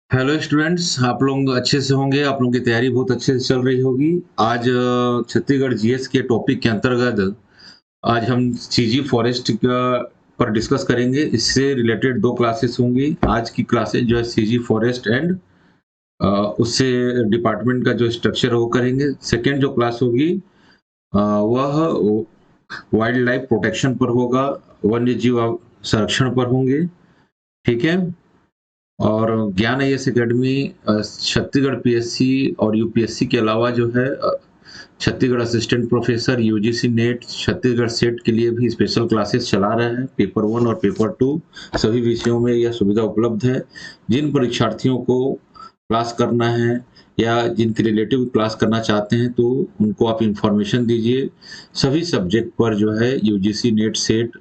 Hello students, आप लोग अच्छे से होंगे। आप लोगों की तैयारी बहुत अच्छे से चल रही होगी। आज छत्तीसगढ़ जीएस के टॉपिक के अंतर्गत आज हम सीजी फॉरेस्ट का पर डिस्कस करेंगे। इससे रिलेटेड दो क्लासेस होंगी। आज की क्लासेस जो है सीजी फॉरेस्ट एंड उससे डिपार्टमेंट का जो स्ट्रक्चर है वो करेंगे। सेकेंड जो क्लास होगी वह वाइल्ड लाइफ प्रोटेक्शन पर होगा, वन्य जीव संरक्षण पर होंगे। ठीक है। और ज्ञान आईएएस एकेडमी छत्तीसगढ़ पीएससी और यूपीएससी के अलावा जो है Chhattisgarh assistant professor UGC net Chhattisgarh set के लिए भी स्पेशल क्लासेस चला रहे हैं। पेपर 1 और पेपर 2 सभी विषयों में यह सुविधा उपलब्ध है। जिन परीक्षार्थियों को क्लास करना है या जिनके रिलेटिव क्लास करना चाहते हैं तो उनको आप इंफॉर्मेशन दीजिए। सभी सब्जेक्ट पर जो है UGC net set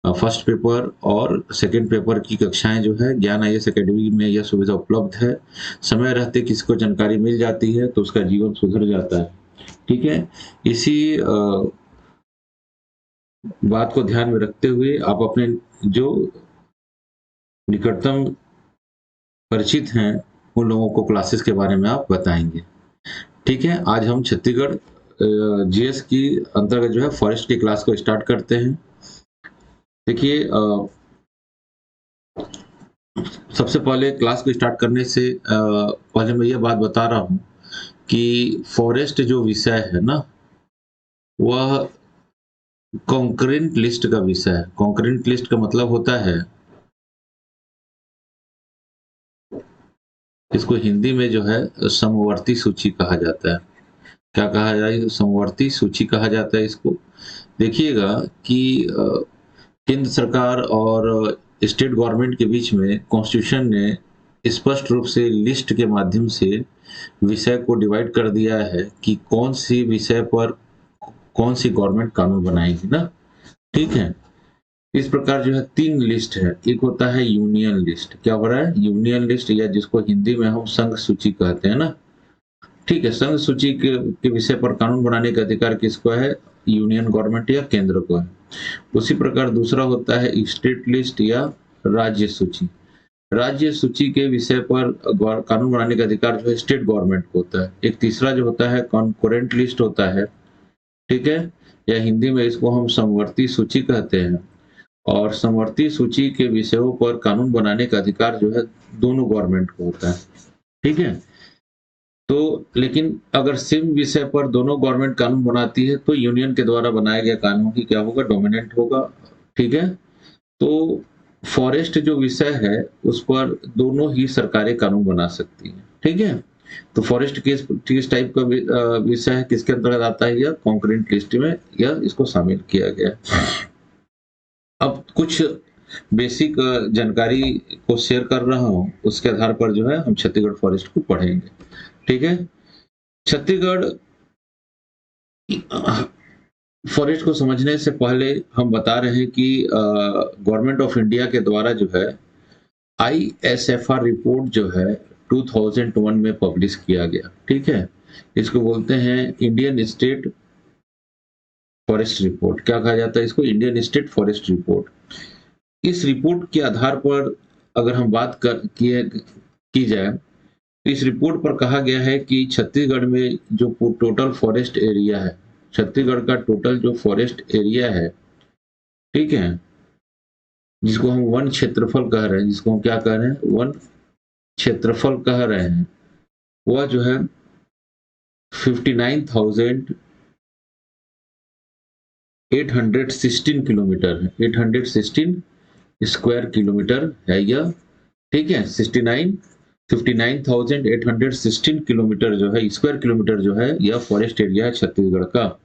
first paper और सेकंड पेपर की कक्षाएं जो है ज्ञान आईएएस एकेडमी में यह सुविधा उपलब्ध है। समय रहते किसी को जानकारी मिल जाती है तो उसका जीवन सुधर जाता है। ठीक है। इसी बात को ध्यान में रखते हुए आप अपने जो निकटतम परिचित हैं उन लोगों को क्लासेस के बारे में आप बताएंगे। ठीक है। आज हम छत्तीसगढ़ जीएस की अंतर्गत जो है फॉरेस्ट की क्लास को स्टार्ट करते हैं। देखिए, सबसे पहले क्लास को स्टार्ट करने से पहले मैं ये बात बता रहा हूँ कि फॉरेस्ट जो विषय है ना, वह कॉन्करेंट लिस्ट का विषय है। कॉन्करेंट लिस्ट का मतलब होता है, इसको हिंदी में जो है समवर्ती सूची कहा जाता है। क्या कहा जाए? समवर्ती सूची कहा जाता है इसको। देखिएगा कि केंद्र सरकार और स्टेट गवर्नमेंट के बीच में कॉन्स्टिट्यूशन ने स्पष्ट रूप से लिस्ट के माध्यम से विषय को डिवाइड कर दिया है कि कौन सी विषय पर कौन सी गवर्नमेंट कानून बनाएगी ना। ठीक है। इस प्रकार जो है 3 लिस्ट है। एक होता है यूनियन लिस्ट। क्या हो रहा है? यूनियन लिस्ट, या जिसको हिंदी में हम संघ सूची कहते हैं ना। ठीक है। संघ सूची के विषय पर कानून बनाने का अधिकार किसको है? यूनियन गवर्नमेंट या केंद्र को है। उसी प्रकार दूसरा होता है स्टेट लिस्ट या राज्य सूची। राज्य सूची के विषय पर कानून बनाने का अधिकार जो है स्टेट गवर्नमेंट को होता है। एक तीसरा जो होता है कॉन्करेंट लिस्ट होता है। ठीक है। या हिंदी में इसको हम समवर्ती सूची कहते हैं। और समवर्ती सूची के विषयों पर कानून बनाने का अधिकार जो है दोनों गवर्नमेंट को होता है। ठीक है। तो लेकिन अगर सेम विषय पर दोनों गवर्नमेंट कानून बनाती है तो यूनियन के द्वारा बनाया गया कानून ही क्या होगा? डोमिनेंट होगा। ठीक है। तो फॉरेस्ट जो विषय है उस पर दोनों ही सरकारें कानून बना सकती हैं। ठीक है। तो फॉरेस्ट किस टाइप का विषय है, किसके अंतर्गत आता है? या कॉन्करेंट लिस्ट में या इसको शामिल किया गया। अब कुछ बेसिक जानकारी को शेयर कर रहा हूं, उसके आधार पर जो है हम छत्तीसगढ़ फॉरेस्ट को पढ़ेंगे। ठीक है। छत्तीसगढ़ फॉरेस्ट को समझने से पहले हम बता रहे हैं कि गवर्नमेंट ऑफ इंडिया के द्वारा जो है ISFR रिपोर्ट जो है 2001 में पब्लिश किया गया। ठीक है। इसको बोलते हैं इंडियन स्टेट फॉरेस्ट रिपोर्ट। क्या कहा जाता है इसको? Indian state forest report. इस रिपोर्ट के आधार पर अगर हम बात की जाए तो इस रिपोर्ट पर कहा गया है कि छत्तीसगढ़ में जो टोटल फॉरेस्ट एरिया है, छत्तीसगढ़ का टोटल जो फॉरेस्ट एरिया है, ठीक है, जिसको हम वन क्षेत्रफल कह रहे हैं, जिसको हम क्या कह रहे हैं? वन क्षेत्रफल कह रहे हैं, वह जो है 59,816 किलोमीटर है। 816 स्क्वायर किलोमीटर है यह। ठीक है। 59,816 किलोमीटर जो है स्क्वायर किलोमीटर जो है यह फॉरेस्ट एरिया है छत्तीसगढ़ का।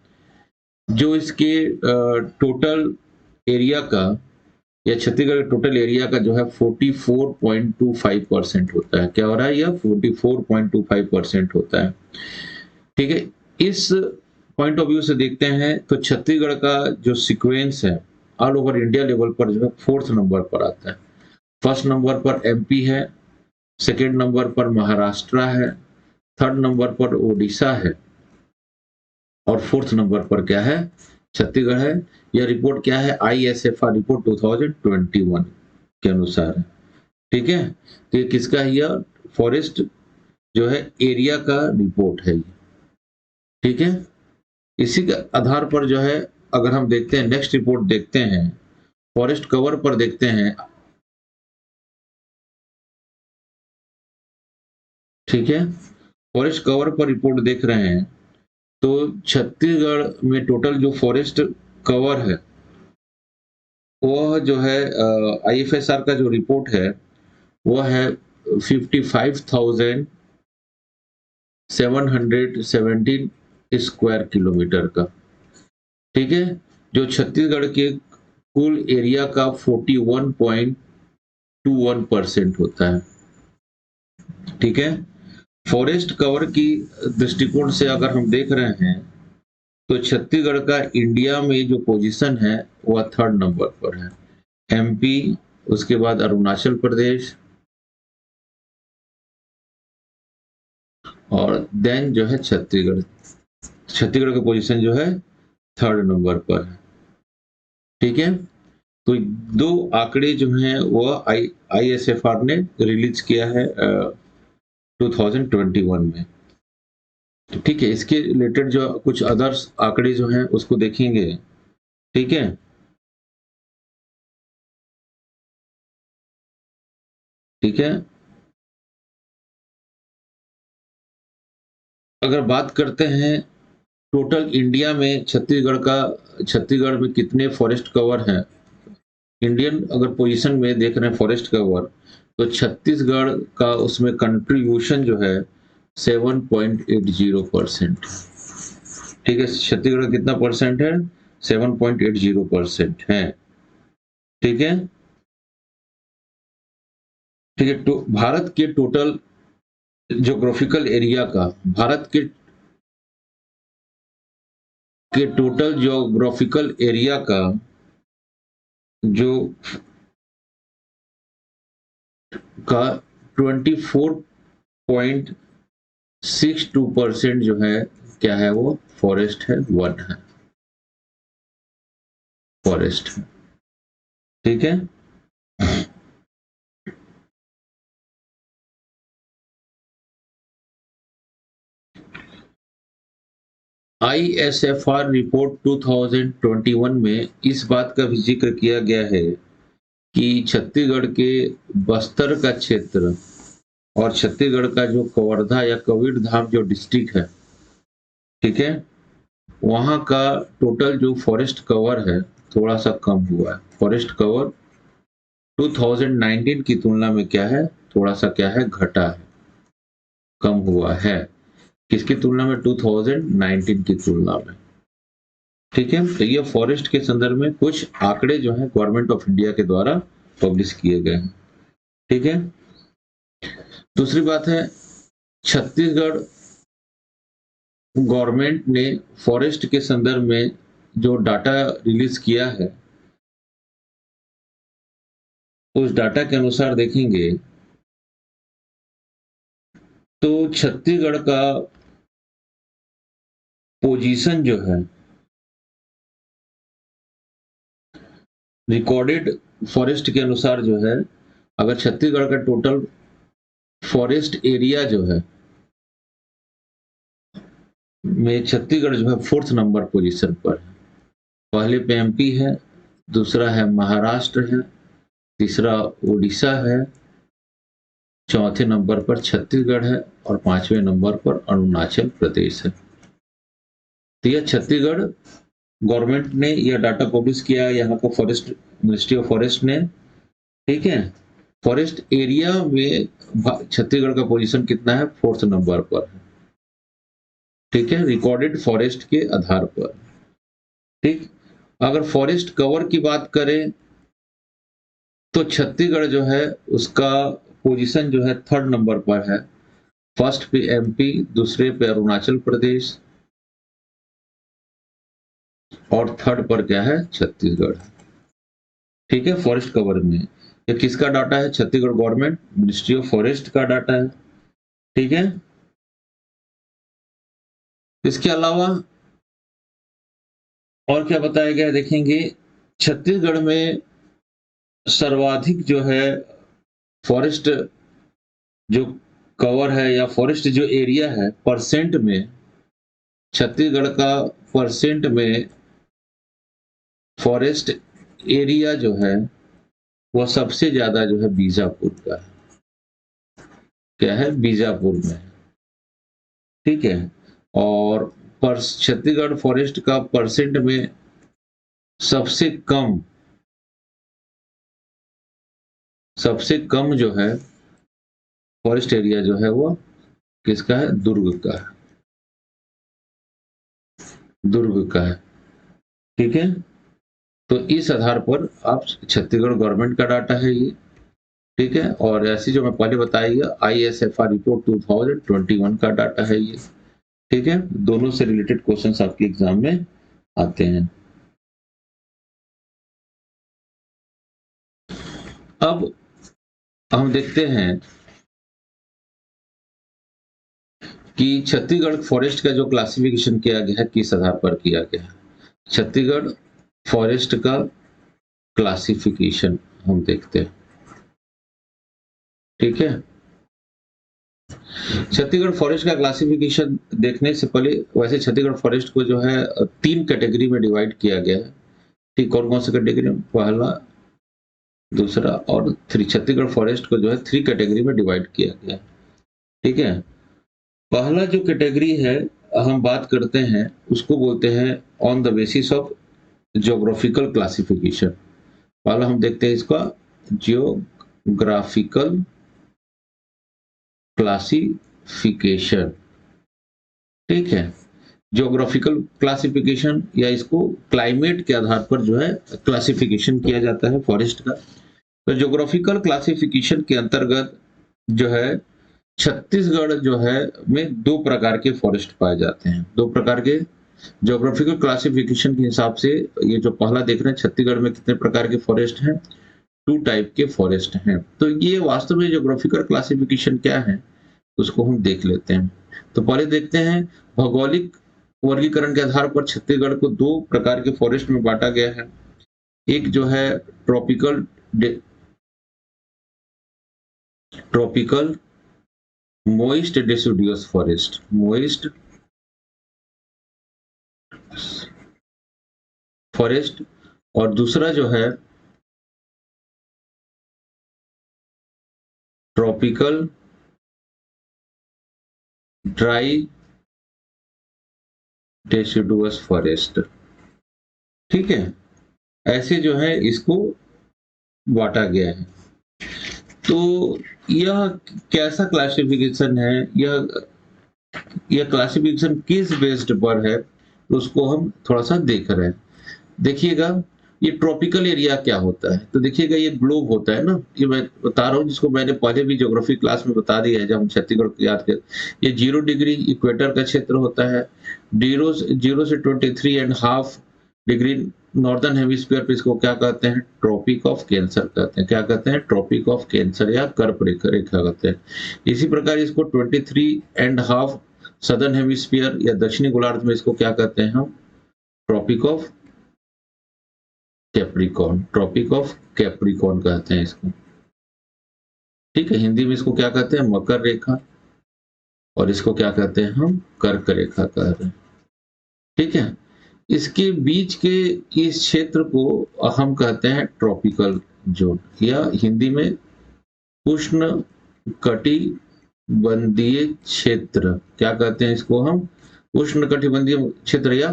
जो इसके टोटल एरिया का या छत्तीसगढ़ के टोटल एरिया का जो है 44.25% होता है। क्या हो रहा है? यह 44.25% होता है। ठीक है। इस पॉइंट ऑफ व्यू से देखते हैं तो छत्तीसगढ़ का जो सीक्वेंस है ऑल ओवर इंडिया लेवल पर जो है 4th नंबर पर आता है। फर्स्ट नंबर पर एमपी है, सेकेंड नंबर पर महाराष्ट्र है, थर्ड नंबर पर ओडिशा है और 4th नंबर पर क्या है? छत्तीसगढ़ है। यह रिपोर्ट क्या है? ISFR रिपोर्ट 2021 के अनुसार है। ठीक है, तो ये किसका है? यह फॉरेस्ट जो है एरिया का रिपोर्ट है ये, ठीक है। इसी के आधार पर जो है अगर हम देखते हैं नेक्स्ट रिपोर्ट देखते हैं, फॉरेस्ट कवर पर देखते हैं, ठीक है। फॉरेस्ट कवर पर रिपोर्ट देख रहे हैं तो छत्तीसगढ़ में टोटल जो फॉरेस्ट कवर है वह जो है आईएफएसआर का जो रिपोर्ट है वह है 55,717 स्क्वायर किलोमीटर का, ठीक है, जो छत्तीसगढ़ के कुल एरिया का 41.21% होता है, ठीक है। फॉरेस्ट कवर की दृष्टिकोण से अगर हम देख रहे हैं तो छत्तीसगढ़ का इंडिया में जो पोजीशन है वह 3rd नंबर पर है। एमपी, उसके बाद अरुणाचल प्रदेश और देन जो है छत्तीसगढ़। छत्तीसगढ़ का पोजीशन जो है 3rd नंबर पर है, ठीक है। तो दो आंकड़े जो हैं वह आईएसएफआर ने रिलीज किया है 2021 में, तो ठीक है। इसके रिलेटेड जो कुछ अदर्स आंकड़े जो हैं उसको देखेंगे, ठीक है। ठीक है, अगर बात करते हैं टोटल इंडिया में छत्तीसगढ़ में कितने फॉरेस्ट कवर हैं, इंडियन अगर पोजीशन में देख रहे हैं फॉरेस्ट कवर, तो छत्तीसगढ़ का उसमें कंट्रीब्यूशन जो है 7.80%, ठीक है। छत्तीसगढ़ का कितना परसेंट है? 7.80% है, ठीक है। ठीक है, तो भारत के टोटल ज्योग्राफिकल एरिया का, भारत के टोटल ज्योग्राफिकल एरिया का जो का 24.62% जो है क्या है, वो फॉरेस्ट है, वन है, फॉरेस्ट, ठीक है। आईएसएफआर रिपोर्ट 2021 में इस बात का भी जिक्र किया गया है कि छत्तीसगढ़ के बस्तर का क्षेत्र और छत्तीसगढ़ का जो कवर्धा या कबीरधाम जो डिस्ट्रिक्ट है, ठीक है, वहां का टोटल जो फॉरेस्ट कवर है थोड़ा सा कम हुआ है। फॉरेस्ट कवर 2019 की तुलना में क्या है, थोड़ा सा क्या है, घटा है, कम हुआ है। किसकी तुलना में? 2019 की तुलना में, ठीक है। तो ये फॉरेस्ट के संदर्भ में कुछ आंकड़े जो है गवर्नमेंट ऑफ इंडिया के द्वारा पब्लिश किए गए हैं, ठीक है। दूसरी बात है, छत्तीसगढ़ गवर्नमेंट ने फॉरेस्ट के संदर्भ में जो डाटा रिलीज किया है, उस डाटा के अनुसार देखेंगे तो छत्तीसगढ़ का पोजीशन जो है रिकॉर्डेड फॉरेस्ट के अनुसार जो है, अगर छत्तीसगढ़ का टोटल फॉरेस्ट एरिया जो है में छत्तीसगढ़ जो है 4th नंबर पोजीशन पर है। पहले पे एमपी है, दूसरा है महाराष्ट्र है, तीसरा उड़ीसा है, चौथे नंबर पर छत्तीसगढ़ है और 5वें नंबर पर अरुणाचल प्रदेश है। तो यह छत्तीसगढ़ गवर्नमेंट ने यह डाटा पब्लिश किया है, यहाँ का फॉरेस्ट मिनिस्ट्री ऑफ फॉरेस्ट ने, ठीक है। फॉरेस्ट एरिया में छत्तीसगढ़ का पोजीशन कितना है? 4th नंबर पर है, ठीक है, रिकॉर्डेड फॉरेस्ट के आधार पर, ठीक। अगर फॉरेस्ट कवर की बात करें तो छत्तीसगढ़ जो है उसका पोजीशन जो है 3rd नंबर पर है। फर्स्ट पे एमपी, दूसरे पे अरुणाचल प्रदेश और 3rd पर क्या है? छत्तीसगढ़, ठीक है। फॉरेस्ट कवर में ये किसका डाटा है? Chhattisgarh government ministry of forest का डाटा है, ठीक है। इसके अलावा और क्या बताया गया देखेंगे, छत्तीसगढ़ में सर्वाधिक जो है फॉरेस्ट जो कवर है या फॉरेस्ट जो एरिया है परसेंट में, छत्तीसगढ़ का परसेंट में फॉरेस्ट एरिया जो है वो सबसे ज्यादा जो है बीजापुर का है। क्या है? बीजापुर में है। ठीक है। और पर छत्तीसगढ़ फॉरेस्ट का परसेंट में सबसे कम जो है फॉरेस्ट एरिया जो है वो किसका है? दुर्ग का है। दुर्ग का है। ठीक है। तो इस आधार पर आप छत्तीसगढ़ गवर्नमेंट का डाटा है ये। ठीक है। और ऐसी जो मैं पहले बताया ISFR रिपोर्ट 2021 का डाटा है ये। ठीक है। दोनों से रिलेटेड क्वेश्चंस आपके एग्जाम में आते हैं। अब हम देखते हैं कि छत्तीसगढ़ फॉरेस्ट का जो क्लासिफिकेशन किया गया है किस आधार पर किया गया है। छत्तीसगढ़ फॉरेस्ट का क्लासिफिकेशन हम देखते हैं। ठीक है। छत्तीसगढ़ फॉरेस्ट का क्लासिफिकेशन देखने से पहले वैसे छत्तीसगढ़ फॉरेस्ट को जो है 3 कैटेगरी में डिवाइड किया गया है। ठीक, कौन कौन सी कैटेगरी में? पहला, दूसरा और 3। छत्तीसगढ़ फॉरेस्ट को जो है 3 कैटेगरी में डिवाइड किया गया है। ठीक है। पहला जो कैटेगरी है हम बात करते हैं उसको बोलते हैं on the basis of geographical classification. पहला हम देखते हैं इसका जियोग्राफिकल क्लासिफिकेशन। ठीक है। ज्योग्राफिकल क्लासिफिकेशन या इसको क्लाइमेट के आधार पर जो है क्लासिफिकेशन किया जाता है फॉरेस्ट का। तो ज्योग्राफिकल क्लासिफिकेशन के अंतर्गत जो है छत्तीसगढ़ जो है में 2 प्रकार के फॉरेस्ट पाए जाते हैं। 2 प्रकार के ज्योग्राफिकल क्लासिफिकेशन के हिसाब से ये जो पहला देख रहे हैं छत्तीसगढ़ में कितने प्रकार के फॉरेस्ट हैं? 2 टाइप के फॉरेस्ट हैं। तो ये वास्तव में ज्योग्राफिकल क्लासिफिकेशन क्या है उसको हम देख लेते हैं। तो पहले देखते हैं भौगोलिक वर्गीकरण के आधार पर छत्तीसगढ़ को 2 प्रकार के फॉरेस्ट में बांटा गया है। एक जो है tropical moist deciduous forest, moist forest, और दूसरा जो है ट्रॉपिकल ड्राई डेसिडुअस फॉरेस्ट। ठीक है। ऐसे जो है इसको बांटा गया है। तो यह कैसा क्लासिफिकेशन है? यह क्लासिफिकेशन किस बेस्ड पर है तो उसको हम थोड़ा सा देख रहे हैं। देखिएगा ये ट्रॉपिकल एरिया क्या होता है? तो देखिएगा ये ग्लोब होता है ना, ये मैं बता रहा हूँ जिसको मैंने पहले भी ज्योग्राफी क्लास में बता दिया है जब हम छत्तीसगढ़ को याद कर। ये 0 डिग्री इक्वेटर का क्षेत्र होता है। 0 से 23.5 डिग्री नॉर्दर्न हेमिस्फीयर पे इसको क्या कहते हैं? ट्रॉपिक ऑफ कैंसर कहते हैं। क्या कहते हैं? ट्रॉपिक ऑफ कैंसर या कर्क रेखा कहते हैं। इसी प्रकार इसको 23.5 सदर्न हेमिस्फीयर या दक्षिणी गोलार्ध में इसको क्या कहते हैं हम? Tropic of Capricorn, tropic of Capricorn कहते हैं इसको। ठीक है। हिंदी में इसको क्या कहते हैं? मकर रेखा, और इसको क्या कहते हैं हम? कर्क रेखा कह रहे हैं। ठीक है। इसके बीच के इस क्षेत्र को हम कहते हैं ट्रॉपिकल जोन, या हिंदी में उष्ण कटिबंधीय क्षेत्र। क्या कहते हैं इसको हम? उष्ण कटिबंधीय क्षेत्र या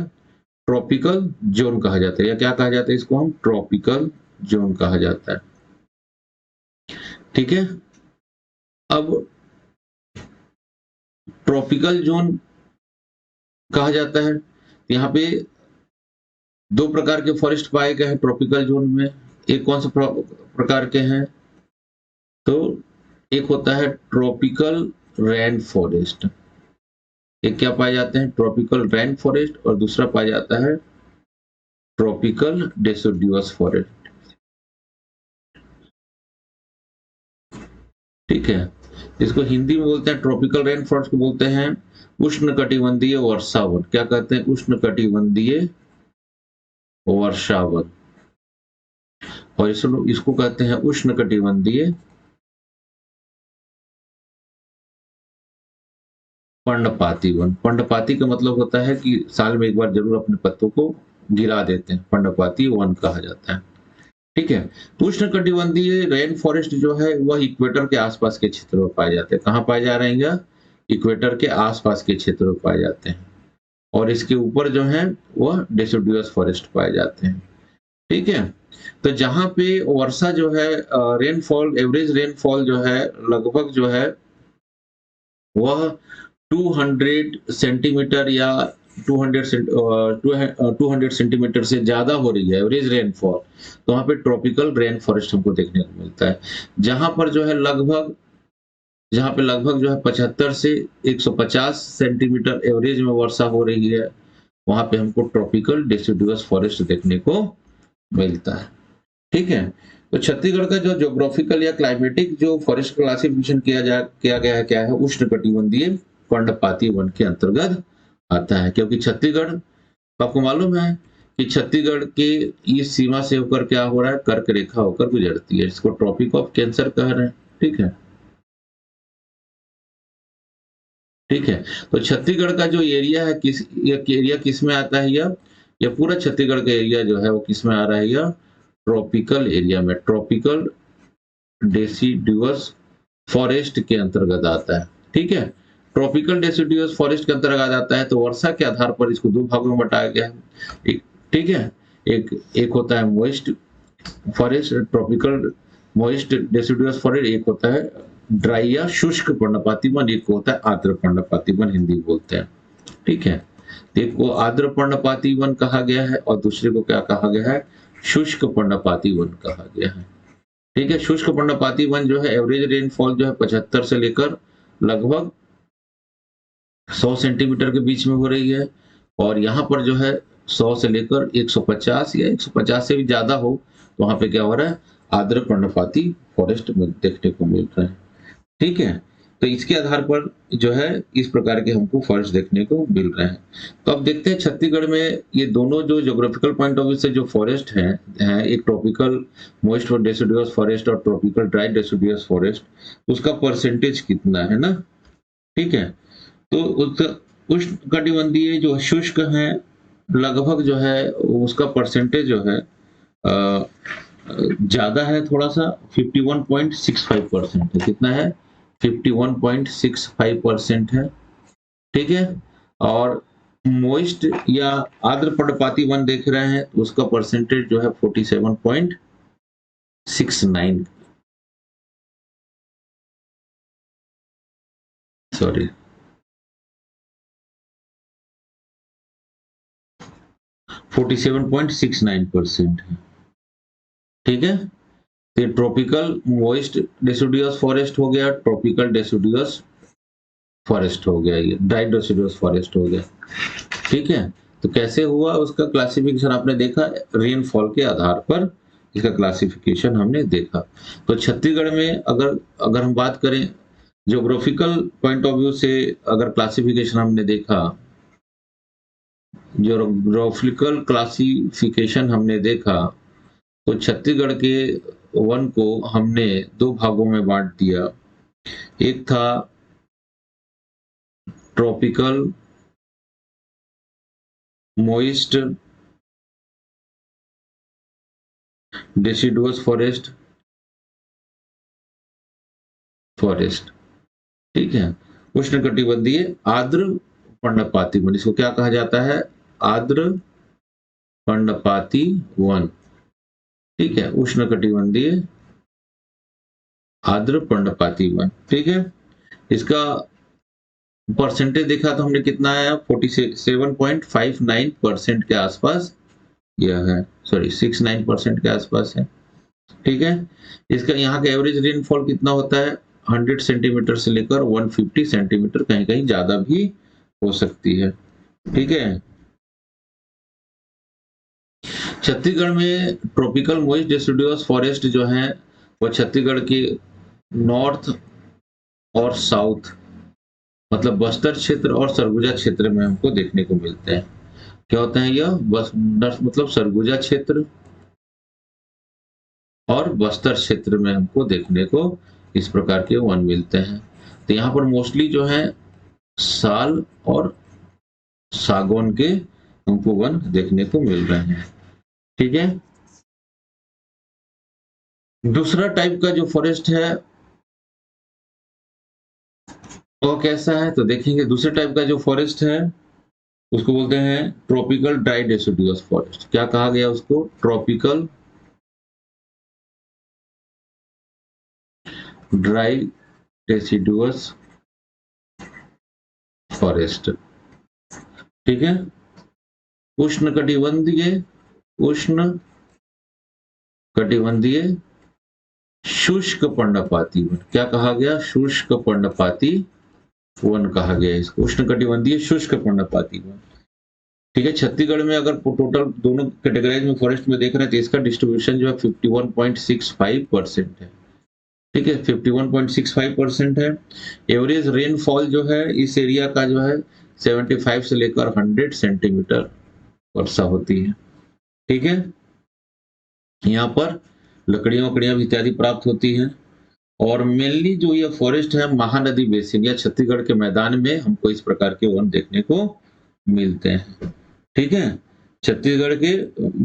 ट्रॉपिकल जोन कहा जाता है, या क्या कहा जाता है इसको हम? ट्रॉपिकल जोन कहा जाता है। ठीक है। अब ट्रॉपिकल जोन कहा जाता है, यहाँ पे 2 प्रकार के फॉरेस्ट पाए गए हैं ट्रॉपिकल जोन में। एक कौन सा प्रकार के हैं? तो एक होता है ट्रॉपिकल रेन फॉरेस्ट। एक क्या पाए जाते हैं? ट्रॉपिकल रेन फॉरेस्ट, और दूसरा पाया जाता है ट्रॉपिकल डेसिडुअस फॉरेस्ट। ठीक है। इसको हिंदी में बोलते हैं ट्रॉपिकल रेन फॉरेस्ट को बोलते हैं उष्णकटिबंधीय वर्षावन। क्या कहते हैं? उष्णकटिबंधीय वर्षावन। और इसको कहते हैं उष्णकटिबंधीय पर्णपाती वन। पर्णपाती का मतलब होता है कि साल में एक बार जरूर अपने पत्तों को गिरा देते हैं, पर्णपाती वन कहा जाता है। ठीक है। उष्णकटिबंधीय रेन फॉरेस्ट जो है वह इक्वेटर के आसपास के क्षेत्र में पाए जाते हैं। कहाँ पाए जा रहे हैं यह? इक्वेटर के आसपास के क्षेत्र में पाए जाते हैं। और इसके ऊपर जो है वह डेसिडुअस फॉरेस्ट पाए जाते हैं। ठीक है। तो जहां पे वर्षा जो है रेनफॉल, एवरेज रेनफॉल जो है लगभग जो है वह 200 सेंटीमीटर या 200 सेंटीमीटर से ज्यादा हो रही है एवरेज रेनफॉल, तो वहां पे ट्रॉपिकल रेन फॉरेस्ट हमको देखने को मिलता है। जहां पर जो है लगभग जहां पे लगभग जो है 75 से 150 सेंटीमीटर एवरेज में वर्षा हो रही है, वहां पे हमको ट्रॉपिकल डेसिडुअस फॉरेस्ट देखने को मिलता है। ठीक है। तो छत्तीसगढ़ का जो ज्योग्राफिकल या क्लाइमेटिक जो फॉरेस्ट क्लासिफिकेशन किया गया है, क्या है? उष्णकटिबंधीय पर्णपाती वन के अंतर्गत आता है, क्योंकि छत्तीसगढ़, आपको मालूम है कि छत्तीसगढ़ के इस सीमा से होकर क्या हो रहा है? कर्क रेखा होकर गुजरती है, इसको ट्रॉपिक ऑफ कैंसर कह रहे हैं। ठीक है। ठीक है। तो छत्तीसगढ़ का जो एरिया है, एरिया किस में आता है? यह पूरा छत्तीसगढ़ का एरिया जो है वो किस में आ रहा है? यह ट्रॉपिकल एरिया में, ट्रॉपिकल डेसिडुअस फॉरेस्ट के अंतर्गत आता है। ठीक है। ट्रॉपिकल डेसिडुअस फॉरेस्ट के अंतर्गत आता है, तो वर्षा के आधार पर इसको दो भागों में बांटा गया है। ठीक है। एक एक होता है moist forest, tropical moist deciduous forest, एक होता है ड्राई या शुष्क पर्णपाती वन, एक होता है आर्द्र पर्णपाती वन, हिंदी बोलते हैं। ठीक है। एक को आर्द्र पर्णपाती वन कहा गया है और दूसरे को क्या कहा गया है? शुष्क पर्णपाती वन कहा गया है। ठीक है। शुष्क पर्णपाती वन जो है एवरेज रेनफॉल जो है 75 से लेकर लगभग 100 सेंटीमीटर के बीच में हो रही है, और यहाँ पर जो है 100 से लेकर 150 या 150 से भी ज्यादा हो, तो वहां पे क्या हो रहा है? आर्द्र पर्णपाती फॉरेस्ट में देखने को मिल रहा है। ठीक है। तो इसके आधार पर जो है इस प्रकार के हमको फॉरेस्ट देखने को मिल रहे हैं। तो अब देखते हैं छत्तीसगढ़ में ये दोनों जो ज्योग्राफिकल पॉइंट ऑफ व्यू से जो फॉरेस्ट हैं, एक ट्रॉपिकल मॉइस्ट डेसिडुअस फॉरेस्ट और ट्रॉपिकल ड्राई डेसिडुअस फॉरेस्ट, उसका परसेंटेज कितना है ना? ठीक है। तो उष्णकटिबंधीय जो शुष्क है, लगभग जो है उसका परसेंटेज जो है ज्यादा है थोड़ा सा, 51.65% है। कितना है? 51.65% है। ठीक है। और मोइस्ट या आर्द्र पर्णपाती वन देख रहे हैं तो उसका परसेंटेज जो है 47.69, सॉरी 47.69% है। ठीक है। ये ट्रॉपिकल मोइस्ट डेसिडुअस फॉरेस्ट हो गया, ट्रॉपिकल डेसिडुअस फॉरेस्ट हो गया, ये ड्राई डेसिडुअस फॉरेस्ट हो गया। ठीक है। तो कैसे हुआ उसका क्लासिफिकेशन आपने देखा, रेनफॉल के आधार पर इसका क्लासिफिकेशन हमने देखा। तो छत्तीसगढ़ में अगर अगर हम बात करें ज्योग्राफिकल पॉइंट ऑफ व्यू से, अगर क्लासिफिकेशन हमने देखा, ज्योग्राफिकल क्लासिफिकेशन हमने देखा, तो छत्तीसगढ़ के वन को हमने दो भागों में बांट दिया। एक था ट्रॉपिकल मोइस्ट डेसिडुअस फॉरेस्ट, ठीक है। उष्णकटिबंधीय आर्द्र पर्णपाती वन, इसको क्या कहा जाता है? आर्द्र पर्णपाती वन। ठीक है। उष्णकटिबंधीय आर्द्र पर्णपाती वन। ठीक है। इसका परसेंटेज देखा तो हमने कितना आया? 47.59% के आसपास यह है, सॉरी 69% के आसपास है। ठीक है। इसका यहाँ का एवरेज रेनफॉल कितना होता है? 100 सेंटीमीटर से लेकर 150 सेंटीमीटर, कहीं कहीं ज्यादा भी हो सकती है। ठीक है। छत्तीसगढ़ में ट्रॉपिकल मॉइस्ट डेसिडुअस फॉरेस्ट जो है वो छत्तीसगढ़ की नॉर्थ और साउथ, मतलब बस्तर क्षेत्र और सरगुजा क्षेत्र में हमको देखने को मिलते हैं। क्या होते हैं यह? बस मतलब सरगुजा क्षेत्र और बस्तर क्षेत्र में हमको देखने को इस प्रकार के वन मिलते हैं। तो यहाँ पर मोस्टली जो है साल और सागौन के हमको वन देखने को मिल रहे हैं। ठीक है, दूसरा टाइप का जो फॉरेस्ट है वो कैसा है, तो देखेंगे दूसरे टाइप का जो फॉरेस्ट है उसको बोलते हैं ट्रॉपिकल ड्राई डेसिडुअस फॉरेस्ट। क्या कहा गया उसको? Tropical dry deciduous forest. ठीक है, उष्णकटिबंधीय उष्ण कटिबंधीय शुष्क पर्णपाती वन। क्या कहा गया? शुष्क पर्णपाती वन कहा गया इसको, उष्णकटिबंधीय शुष्क पर्णपाती वन। ठीक है, छत्तीसगढ़ में अगर टोटल दोनों कैटेगराइज में फॉरेस्ट में देख रहे हैं तो इसका डिस्ट्रीब्यूशन जो है 51.65% है। ठीक है, 51.65% है। एवरेज रेनफॉल जो है इस एरिया का जो है 75 से लेकर 100 सेंटीमीटर वर्षा होती है। ठीक है, यहाँ पर लकड़ियां वकड़ियां भी इत्यादि प्राप्त होती है। और मेनली जो ये फॉरेस्ट है महानदी बेसिन या छत्तीसगढ़ के मैदान में हमको इस प्रकार के वन देखने को मिलते हैं। ठीक है, छत्तीसगढ़ के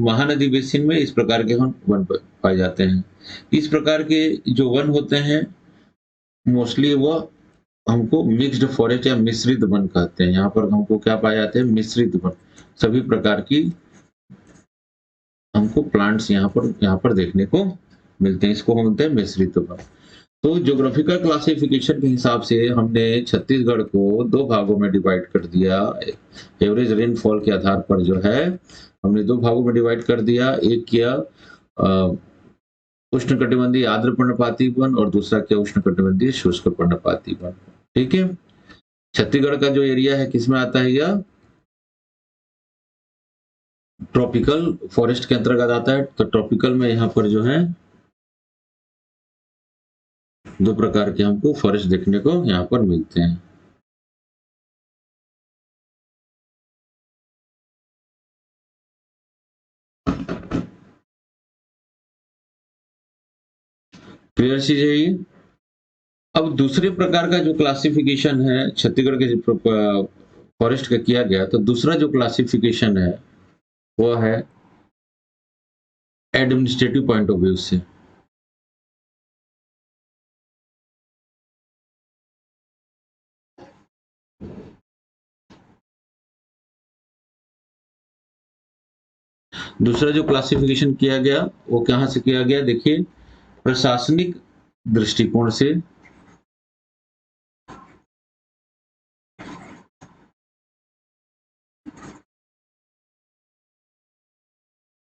महानदी बेसिन में इस प्रकार के वन पाए जाते हैं। इस प्रकार के जो वन होते हैं मोस्टली वो हमको मिक्स्ड फॉरेस्ट या मिश्रित वन कहते हैं। यहाँ पर हमको क्या पाए जाते हैं? मिश्रित वन, सभी प्रकार की हमको प्लांट्स यहाँ पर देखने को मिलते हैं। इसको हम बोलते हैं मिश्रित वन। तो ज्योग्राफिकल क्लासिफिकेशन के हिसाब से हमने छत्तीसगढ़ को दो भागों में डिवाइड कर दिया। एवरेज रेनफॉल के आधार पर जो है हमने दो भागों में डिवाइड कर दिया। एक किया उष्णकटिबंधीय आर्द्र पर्णपाती वन और दूसरा किया उष्णकटिबंधीय शुष्क पर्णपाती वन। ठीक है, छत्तीसगढ़ का जो एरिया है किसमें आता है? यह ट्रॉपिकल फॉरेस्ट के अंतर्गत आता है। तो ट्रॉपिकल में यहाँ पर जो है दो प्रकार के हमको फॉरेस्ट देखने को यहाँ पर मिलते हैं। क्लियर चीज है ये। अब दूसरे प्रकार का जो क्लासिफिकेशन है छत्तीसगढ़ के फॉरेस्ट का किया गया, तो दूसरा जो क्लासिफिकेशन है वो है एडमिनिस्ट्रेटिव पॉइंट ऑफ व्यू से। दूसरा जो क्लासिफिकेशन किया गया वो कहां से किया गया? देखिए, प्रशासनिक दृष्टिकोण से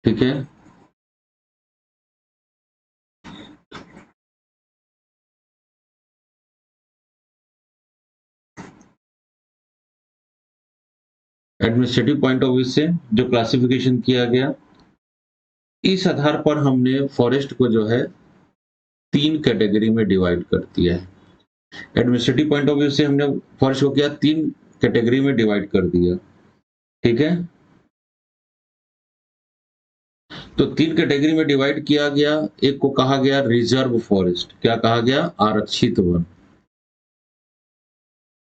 ठीक है, एडमिनिस्ट्रेटिव पॉइंट ऑफ व्यू से जो क्लासिफिकेशन किया गया, इस आधार पर हमने फॉरेस्ट को जो है तीन कैटेगरी में डिवाइड कर दिया है। एडमिनिस्ट्रेटिव पॉइंट ऑफ व्यू से हमने फॉरेस्ट को क्या तीन कैटेगरी में डिवाइड कर दिया। ठीक है, तो तीन कैटेगरी में डिवाइड किया गया। एक को कहा गया रिजर्व फॉरेस्ट। क्या कहा गया? आरक्षित वन।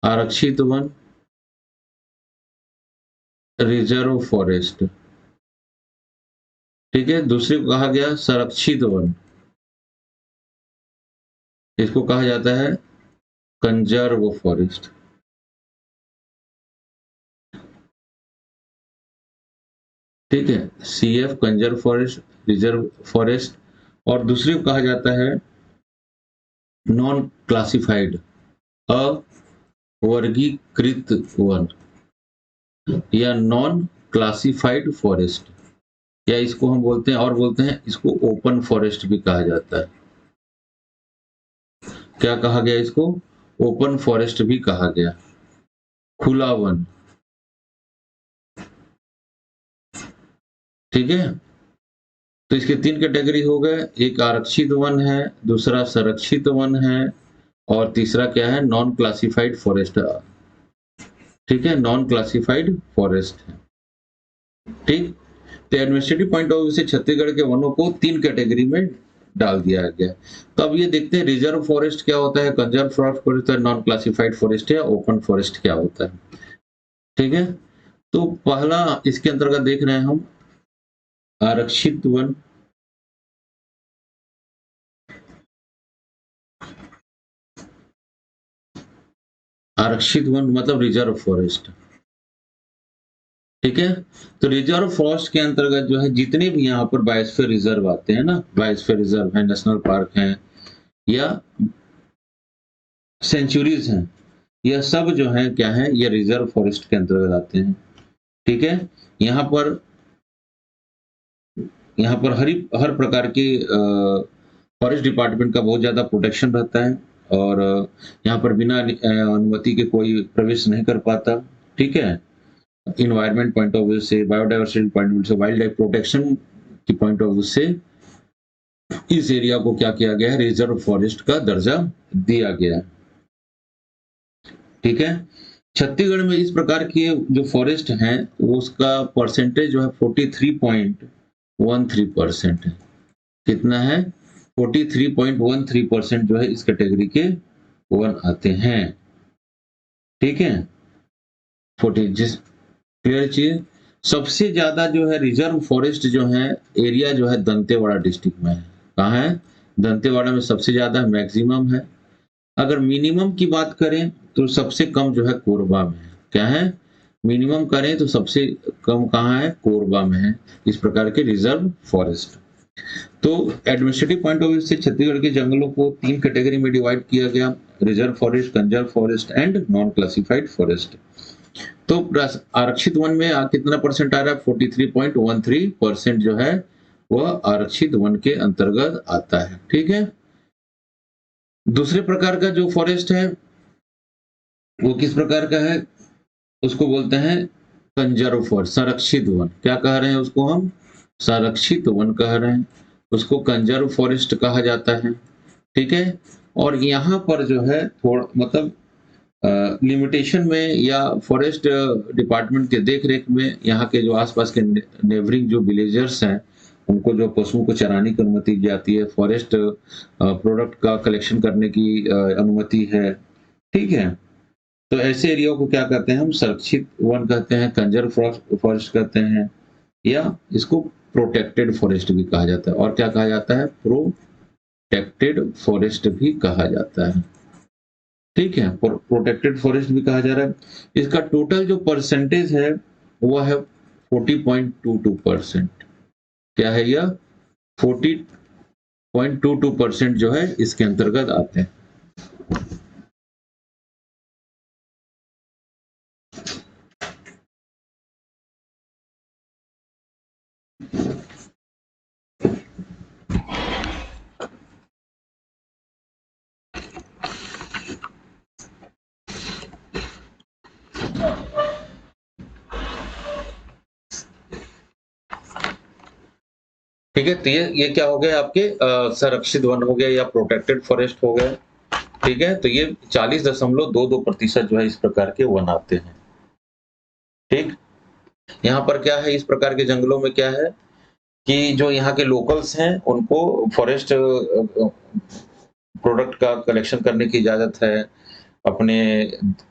आरक्षित वन, रिजर्व फॉरेस्ट। ठीक है, दूसरे को कहा गया संरक्षित वन। इसको कहा जाता है कंजर्व फॉरेस्ट। ठीक है, CF conserve forest, reserve forest. और दूसरे को कहा जाता है नॉन क्लासिफाइड, अवर्गीकृत वन या नॉन क्लासिफाइड फॉरेस्ट, या इसको हम बोलते हैं और बोलते हैं इसको ओपन फॉरेस्ट भी कहा जाता है। क्या कहा गया इसको? ओपन फॉरेस्ट भी कहा गया, खुला वन। ठीक है, तो इसके तीन कैटेगरी हो गए। एक आरक्षित वन है, दूसरा संरक्षित वन है और तीसरा क्या है? Non classified forest. ठीक है, नॉन क्लासिफाइड फॉरेस्ट है। ठीक, तो एडमिनिस्ट्रेटिव पॉइंट ऑफ व्यू से छत्तीसगढ़ के वनों को तीन कैटेगरी में डाल दिया गया। तो अब ये देखते हैं रिजर्व फॉरेस्ट क्या होता है, कंजर्व फॉरेस्ट है, नॉन क्लासिफाइड फॉरेस्ट है, ओपन फॉरेस्ट क्या होता है। ठीक है, तो पहला इसके अंतर्गत देख रहे हैं हम आरक्षित वन। आरक्षित वन मतलब रिजर्व फॉरेस्ट। ठीक है, तो रिजर्व फॉरेस्ट के अंतर्गत जो है जितने भी यहाँ पर बायोस्फीयर रिजर्व आते हैं ना, बायोस्फीयर रिजर्व है, नेशनल पार्क है या सेंचुरीज हैं, यह सब जो है क्या है, ये रिजर्व फॉरेस्ट के अंतर्गत आते हैं। ठीक है, यहाँ पर हर प्रकार के फॉरेस्ट डिपार्टमेंट का बहुत ज्यादा प्रोटेक्शन रहता है और यहाँ पर बिना अनुमति के कोई प्रवेश नहीं कर पाता। ठीक है, इन्वायरमेंट पॉइंट ऑफ व्यू से, बायोडाइवर्सिटी पॉइंट ऑफ व्यू से, वाइल्ड लाइफ प्रोटेक्शन की पॉइंट ऑफ व्यू से इस एरिया को क्या किया गया है, रिजर्व फॉरेस्ट का दर्जा दिया गया है। ठीक है, छत्तीसगढ़ में इस प्रकार के जो फॉरेस्ट हैं उसका परसेंटेज जो है 43.13% है। कितना है, 43.13% जो है इस कैटेगरी के वन आते हैं। ठीक है, 40 जिस क्लियर चीज, सबसे ज्यादा जो है रिजर्व फॉरेस्ट जो है एरिया जो है दंतेवाड़ा डिस्ट्रिक्ट में है। कहाँ है, दंतेवाड़ा में सबसे ज्यादा मैक्सिमम है। अगर मिनिमम की बात करें तो सबसे कम जो है कोरबा में है। क्या है, मिनिमम करें तो सबसे कम कहाँ है, कोरबा में है इस प्रकार के रिजर्व फॉरेस्ट। तो एडमिनिस्ट्रेटिव पॉइंट ऑफ व्यू से छत्तीसगढ़ के जंगलों को 3 कैटेगरी में डिवाइड किया गया, reserve forest, conserve forest and non classified forest. तो आरक्षित वन में कितना परसेंट आ रहा है, 43.13% जो है वह आरक्षित वन के अंतर्गत आता है। ठीक है, दूसरे प्रकार का जो फॉरेस्ट है वो किस प्रकार का है, उसको बोलते हैं कंजर्व फॉरेस्ट, संरक्षित वन। क्या कह रहे हैं उसको हम, संरक्षित वन कह रहे हैं, उसको कंजर्व फॉरेस्ट कहा जाता है। ठीक है, और यहाँ पर जो है थोड़ा मतलब लिमिटेशन में या फॉरेस्ट डिपार्टमेंट के देख रेख में यहाँ के जो आसपास के नेबरिंग जो विलेजर्स हैं उनको जो पशुओं को चराने की अनुमति दी जाती है, फॉरेस्ट प्रोडक्ट का कलेक्शन करने की अनुमति है। ठीक है, तो ऐसे एरिया को क्या कहते हैं हम, संरक्षित वन कहते हैं, कंजर्व फॉरेस्ट कहते हैं, या इसको प्रोटेक्टेड फॉरेस्ट भी कहा जाता है। और क्या कहा जाता है, प्रोटेक्टेड फॉरेस्ट भी कहा जाता है। ठीक है, प्रोटेक्टेड फॉरेस्ट भी कहा जा रहा है। इसका टोटल जो परसेंटेज है वो है 40.22%। क्या है यह, 40.22% जो है इसके अंतर्गत आते हैं। ठीक है, तो ये क्या हो गया आपके संरक्षित वन हो गया या प्रोटेक्टेड फॉरेस्ट हो गया। ठीक है, तो ये 40.22% जो है इस प्रकार के वन आते हैं। ठीक, यहाँ पर क्या है, इस प्रकार के जंगलों में क्या है कि जो यहाँ के लोकल्स हैं उनको फॉरेस्ट प्रोडक्ट का कलेक्शन करने की इजाजत है, अपने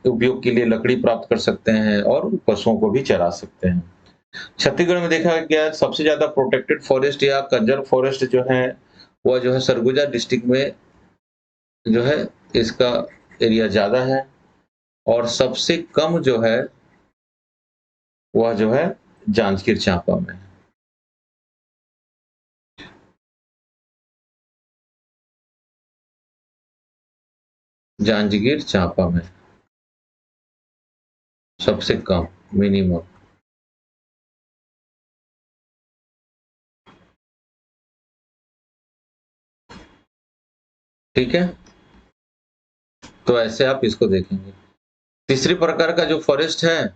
उपयोग के लिए लकड़ी प्राप्त कर सकते हैं और पशुओं को भी चरा सकते हैं। छत्तीसगढ़ में देखा गया सबसे ज्यादा प्रोटेक्टेड फॉरेस्ट या कंजर्व फॉरेस्ट जो है वह जो है सरगुजा डिस्ट्रिक्ट में जो है इसका एरिया ज्यादा है, और सबसे कम जो है वह जो है जांजगीर चांपा में है। जांजगीर चांपा में सबसे कम, मिनिमम। ठीक है, तो ऐसे आप इसको देखेंगे। तीसरी प्रकार का जो फॉरेस्ट है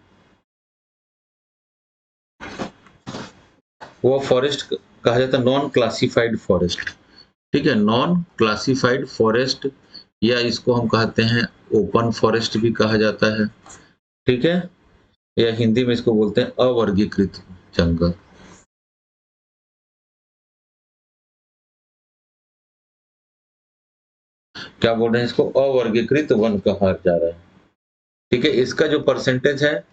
वो फॉरेस्ट कहा जाता है नॉन क्लासिफाइड फॉरेस्ट। ठीक है, नॉन क्लासिफाइड फॉरेस्ट या इसको हम कहते हैं ओपन फॉरेस्ट भी कहा जाता है। ठीक है, या हिंदी में इसको बोलते हैं अवर्गीकृत जंगल। क्या बोल रहे हैं, इसको अवर्गीकृत वन कहा जा रहा है। ठीक है, इसका जो परसेंटेज है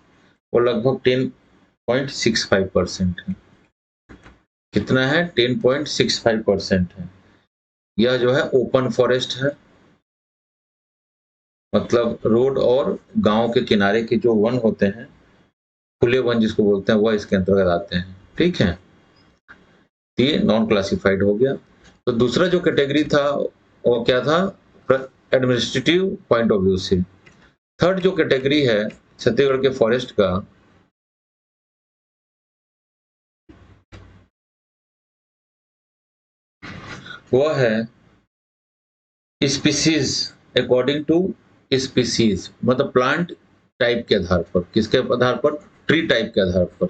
वो लगभग 10.65% है। कितना है? 10.65% है। यह जो है ओपन फॉरेस्ट है, मतलब रोड और गांव के किनारे के जो वन होते हैं, खुले वन जिसको बोलते हैं, वह इसके अंतर्गत आते हैं। ठीक है, ये नॉन क्लासिफाइड हो गया। तो दूसरा जो कैटेगरी था वो क्या था? एडमिनिस्ट्रेटिव पॉइंट ऑफ व्यू से। थर्ड जो कैटेगरी है छत्तीसगढ़ के फॉरेस्ट का, वह है स्पीसीज अकॉर्डिंग टू स्पीसीज, मतलब प्लांट टाइप के आधार पर। किसके आधार पर? ट्री टाइप के आधार पर।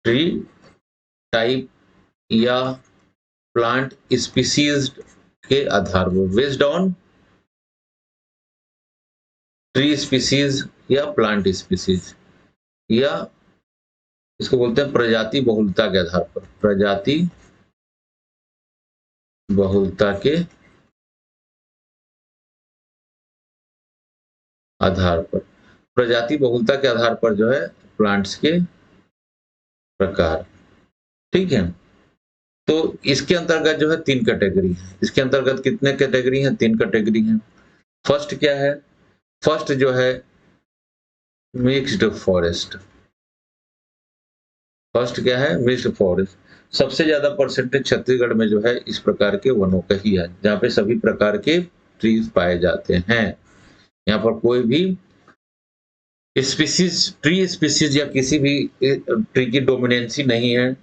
ट्री टाइप या प्लांट स्पीसीज के आधार पर, बेस्ड ऑन ट्री स्पीसीज या प्लांट स्पीसीज, या इसको बोलते हैं प्रजाति बहुलता के आधार पर। प्रजाति बहुलता के आधार पर, प्रजाति बहुलता के आधार पर जो है प्लांट्स के प्रकार। ठीक है, तो इसके अंतर्गत जो है 3 कैटेगरी है। इसके अंतर्गत कितने कैटेगरी हैं? 3 कैटेगरी हैं। फर्स्ट क्या है? फर्स्ट जो है मिक्स्ड फॉरेस्ट। फर्स्ट क्या है? Mixed forest. सबसे ज्यादा परसेंटेज छत्तीसगढ़ में जो है इस प्रकार के वनों का ही है, जहाँ पे सभी प्रकार के ट्रीज पाए जाते हैं। यहाँ पर कोई भी स्पीसीज, ट्री स्पीसीज या किसी भी ट्री की डोमिनेंसी नहीं है,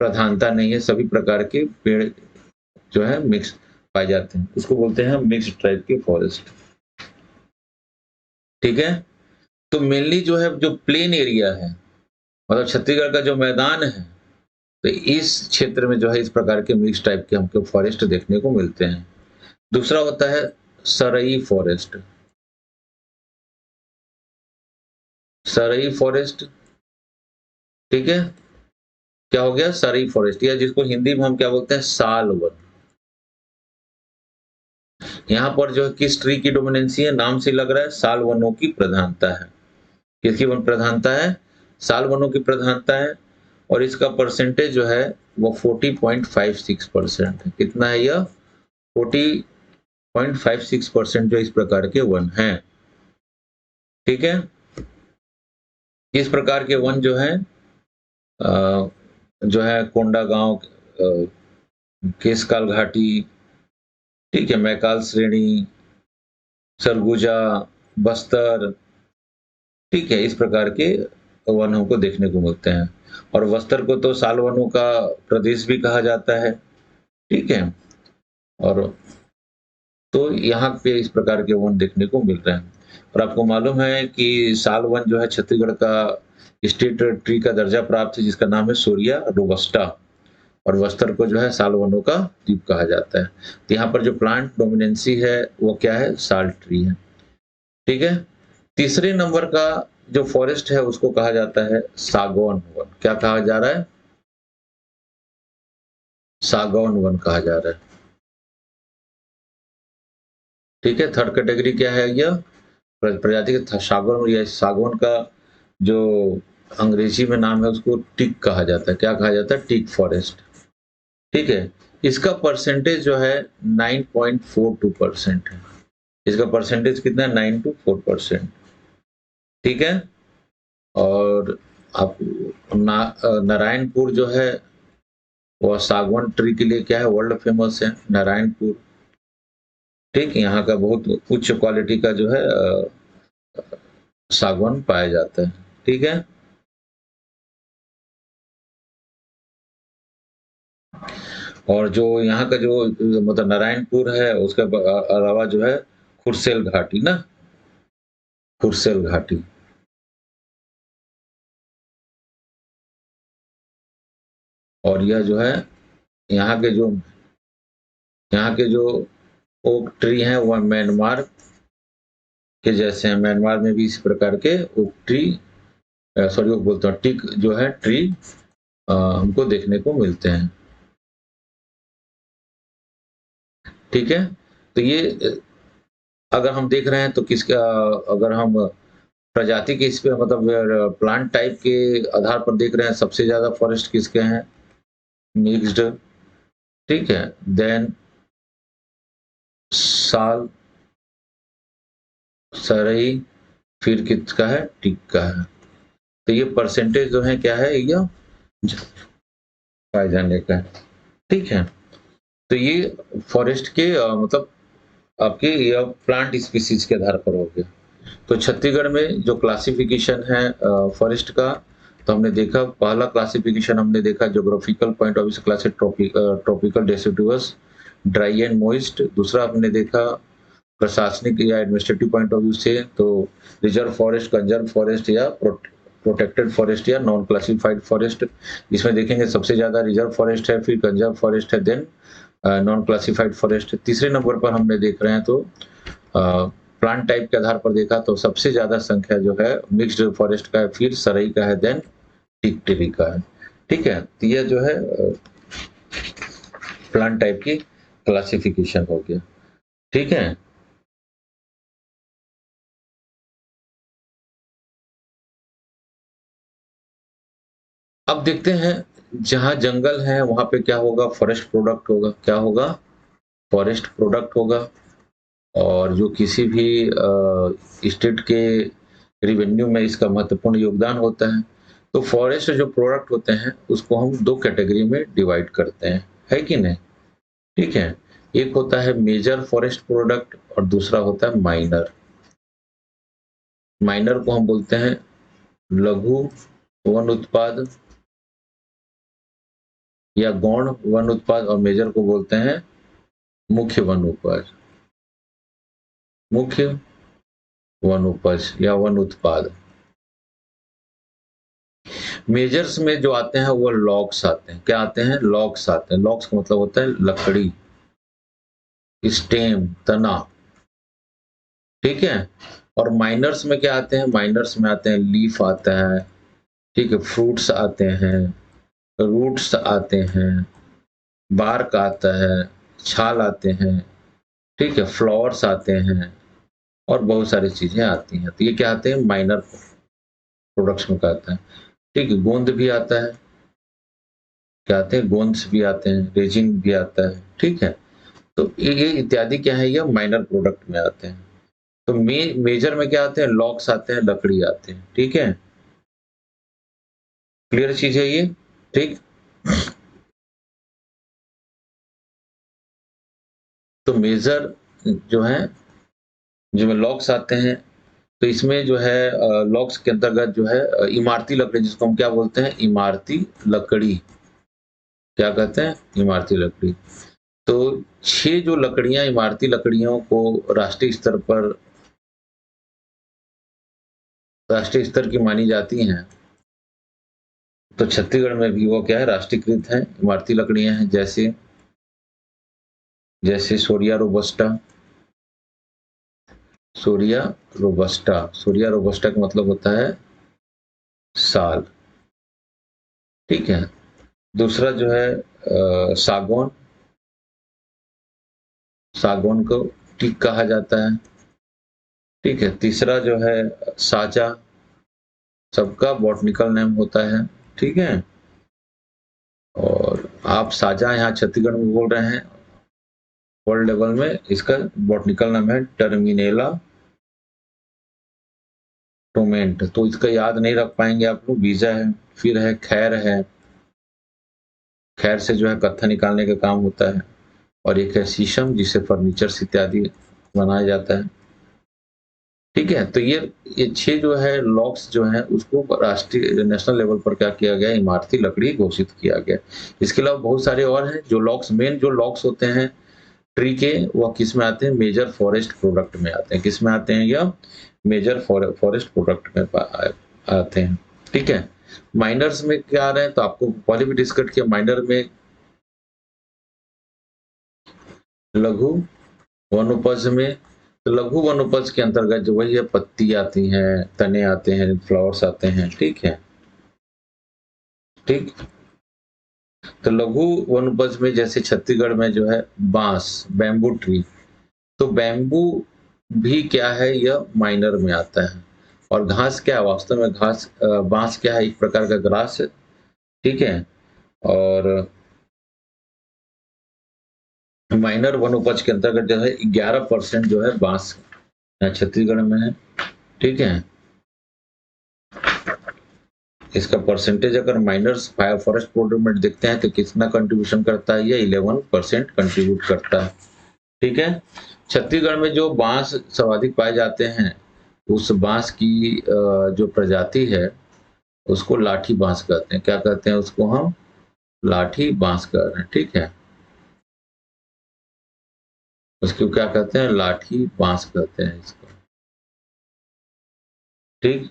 प्रधानता नहीं है। सभी प्रकार के पेड़ जो है मिक्स पाए जाते हैं, उसको बोलते हैं मिक्स्ड टाइप के फॉरेस्ट। ठीक है, तो मेनली जो है जो प्लेन एरिया है, मतलब छत्तीसगढ़ का जो मैदान है, तो इस क्षेत्र में जो है इस प्रकार के मिक्स टाइप के हमको फॉरेस्ट देखने को मिलते हैं। दूसरा होता है सरई फॉरेस्ट। सरई फॉरेस्ट, ठीक है, क्या हो गया? सरई फॉरेस्ट, या जिसको हिंदी में हम क्या बोलते हैं? साल वन। यहाँ पर जो है किस ट्री की डोमिनेंसी है? नाम से लग रहा है साल वनों की प्रधानता है। किसकी वन प्रधानता है? साल वनों की प्रधानता है। और इसका परसेंटेज जो है वो 40.56% है। कितना है यह? 40.56% जो इस प्रकार के वन हैं। ठीक है, इस प्रकार के वन जो है कोंडागांव, केशकाल घाटी, ठीक है, मैकाल श्रेणी, सरगुजा, बस्तर, ठीक है, इस प्रकार के वन हमको देखने को मिलते हैं। और बस्तर को तो साल वनों का प्रदेश भी कहा जाता है। ठीक है, और तो यहाँ पे इस प्रकार के वन देखने को मिल रहे हैं। और आपको मालूम है कि साल वन जो है छत्तीसगढ़ का स्टेट ट्री का दर्जा प्राप्त है, जिसका नाम है सूर्या रोबस्टा। और बस्तर को जो है साल वनों का द्वीप कहा जाता है। तो यहाँ पर जो प्लांट डोमिनेंसी है वो क्या है? साल ट्री है। ठीक है, तीसरे नंबर का जो फॉरेस्ट है उसको कहा जाता है सागौन वन। क्या कहा जा रहा है? सागौन वन कहा जा रहा है। ठीक है, थर्ड कैटेगरी क्या है? यह प्रजाति के सागौन, या सागौन का जो अंग्रेजी में नाम है उसको टीक कहा जाता है। क्या कहा जाता है? Teak forest. ठीक है, इसका परसेंटेज जो है 9.42% है। इसका परसेंटेज कितना है? 9 to 4%। ठीक है, और आप नारायणपुर जो है वह सागवान ट्री के लिए क्या है? वर्ल्ड फेमस है नारायणपुर। ठीक, यहाँ का बहुत उच्च क्वालिटी का जो है सागवान पाया जाता है। ठीक है, और जो यहाँ का जो मतलब नारायणपुर है, उसके अलावा जो है खुरसेल घाटी ना, खुरसेल घाटी, और यह जो है यहाँ के जो यहाँ के जो ओक ट्री हैं वह म्यांमार के जैसे हैं। म्यांमार में भी इस प्रकार के ओक ट्री, सॉरी ओक बोलता हूँ, टीक जो है ट्री हमको देखने को मिलते हैं। ठीक है? तो ये अगर हम देख रहे हैं तो किसका, अगर हम प्रजाति के इस पे मतलब प्लांट टाइप के आधार पर देख रहे हैं, सबसे ज़्यादा फॉरेस्ट किसके हैं? मिक्स्ड, ठीक है? देन साल, सरई, फिर किसका है? टीक का है। तो ये परसेंटेज जो है क्या है? ये पाए जाने का है, ठीक है? तो ये फॉरेस्ट के मतलब आपके ये प्लांट स्पीशीज के आधार पर हो गया। तो छत्तीसगढ़ में जो क्लासिफिकेशन है फॉरेस्ट का, तो हमने देखा पहला क्लासिफिकेशन हमने देखा ज्योग्राफिकल पॉइंट ऑफ व्यू से classic tropical deciduous, dry and moist. दूसरा हमने देखा प्रशासनिक या एडमिनिस्ट्रेटिव पॉइंट ऑफ व्यू से, तो रिजर्व फॉरेस्ट, कंजर्व फॉरेस्ट या प्रोटेक्टेड फॉरेस्ट या नॉन क्लासिफाइड फॉरेस्ट। इसमें देखेंगे सबसे ज्यादा रिजर्व फॉरेस्ट है, फिर कंजर्व फॉरेस्ट है, देन नॉन क्लासिफाइड फॉरेस्ट। तीसरे नंबर पर हमने देख रहे हैं तो प्लांट टाइप के आधार पर देखा तो सबसे ज्यादा संख्या जो है मिक्स्ड फॉरेस्ट का है, फिर सरई का है, देन टिकटिरी का है, ठीक है? तो यह जो है प्लांट टाइप की क्लासिफिकेशन हो गया, ठीक है? अब देखते हैं जहां जंगल है वहां पे क्या होगा? फॉरेस्ट प्रोडक्ट होगा। क्या होगा? फॉरेस्ट प्रोडक्ट होगा। और जो किसी भी स्टेट के रेवेन्यू में इसका महत्वपूर्ण योगदान होता है। तो फॉरेस्ट जो प्रोडक्ट होते हैं उसको हम दो कैटेगरी में डिवाइड करते हैं, है कि नहीं? ठीक है? एक होता है मेजर फॉरेस्ट प्रोडक्ट और दूसरा होता है माइनर। माइनर को हम बोलते हैं लघु वन उत्पाद या गौण वन उत्पाद, और मेजर को बोलते हैं मुख्य वन उपज। मुख्य वन उपज या वन उत्पाद। मेजर्स में जो आते हैं वो लॉग्स आते हैं। क्या आते हैं? लॉग्स आते हैं। लॉग्स का मतलब होता है लकड़ी, स्टेम, तना, ठीक है? और माइनर्स में क्या आते हैं? माइनर्स में आते हैं लीफ आता है, ठीक है? फ्रूट्स आते हैं, रूट्स आते हैं, बार्क आता है, छाल आते हैं, ठीक है? फ्लावर्स आते हैं और बहुत सारी चीजें आती हैं। तो ये क्या आते हैं? माइनर प्रोडक्ट्स में आता है, ठीक है? गोंद भी आता है। क्या आते हैं? गोंद्स भी आते हैं, रेजिन भी आता है, ठीक है? तो ये इत्यादि क्या है? ये माइनर प्रोडक्ट में आते हैं। तो मेजर में क्या आते हैं? लॉक्स आते हैं, लकड़ी आते हैं, ठीक है? क्लियर चीज है ये, ठीक? तो मेजर जो है, जो लॉक्स आते हैं, तो इसमें जो है लॉक्स के अंतर्गत जो है इमारती लकड़ी, जिसको हम क्या बोलते हैं? इमारती लकड़ी। क्या कहते हैं? इमारती लकड़ी। तो 6 जो लकड़ियां इमारती लकड़ियों को राष्ट्रीय स्तर की मानी जाती हैं, तो छत्तीसगढ़ में भी वो क्या है? राष्ट्रीयकृत है। इमारती लकड़ियां हैं जैसे जैसे सोरिया रोबस्टा। सोरिया रोबस्टा, सोरिया रोबस्टा का मतलब होता है साल, ठीक है? दूसरा जो है सागौन। सागौन को टीक कहा जाता है, ठीक है? तीसरा जो है साजा, सबका बॉटनिकल नेम होता है, ठीक है? और आप साजा यहाँ छत्तीसगढ़ में बोल रहे हैं, वर्ल्ड लेवल में इसका बॉटनिकल नाम है टर्मिनेला टोमेंट। तो इसका याद नहीं रख पाएंगे आप लोग। बीजा है, फिर है खैर है, खैर से जो है कत्था निकालने का काम होता है। और एक है शीशम, जिसे फर्नीचर इत्यादि बनाया जाता है, ठीक है? तो ये 6 जो है लॉक्स जो है उसको राष्ट्रीय नेशनल लेवल पर क्या किया गया? इमारती लकड़ी घोषित किया गया। इसके अलावा बहुत सारे और हैं जो लॉक्स, मेन जो लॉक्स होते हैं ट्री के, वो किस में आते हैं? मेजर फॉरेस्ट प्रोडक्ट में आते हैं। किस में आते हैं? या मेजर फॉरेस्ट प्रोडक्ट में आते हैं, ठीक है? माइनर्स में क्या आ रहे हैं? तो आपको पहले भी डिस्कस किया, माइनर में लघु वनोपज में, तो लघु वनोपज के अंतर्गत जो वही है, पत्ती आती है, तने आते हैं, फ्लावर्स आते हैं, ठीक है? ठीक। तो लघु वनोपज में जैसे छत्तीसगढ़ में जो है बांस, बैम्बू ट्री, तो बैम्बू भी क्या है, यह माइनर में आता है। और घास क्या है, वास्तव में घास बांस क्या है, एक प्रकार का ग्रास है, ठीक है। और माइनर वनोपज के अंतर्गत जो है 11% जो है बांस छत्तीसगढ़ में है, ठीक है। इसका परसेंटेज अगर माइनर्स फायर फॉरेस्ट प्रोडक्ट में देखते हैं तो कितना कंट्रीब्यूशन करता है, ये 11% कंट्रीब्यूट करता है, ठीक है। छत्तीसगढ़ में जो बांस सर्वाधिक पाए जाते हैं, उस बांस की जो प्रजाति है उसको लाठी बांस कहते हैं। क्या कहते हैं उसको हम? लाठी बांस कह रहे हैं, ठीक है। उसको क्या कहते हैं? लाठी बांस कहते हैं इसको, ठीक।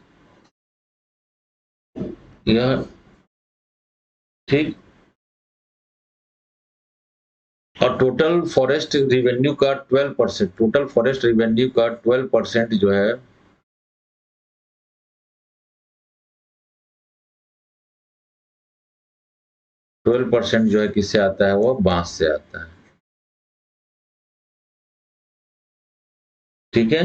यह ठीक। और टोटल फॉरेस्ट रिवेन्यू का 12%, टोटल फॉरेस्ट रिवेन्यू का 12% जो है 12% जो है किससे आता है? वो बांस से आता है, ठीक है।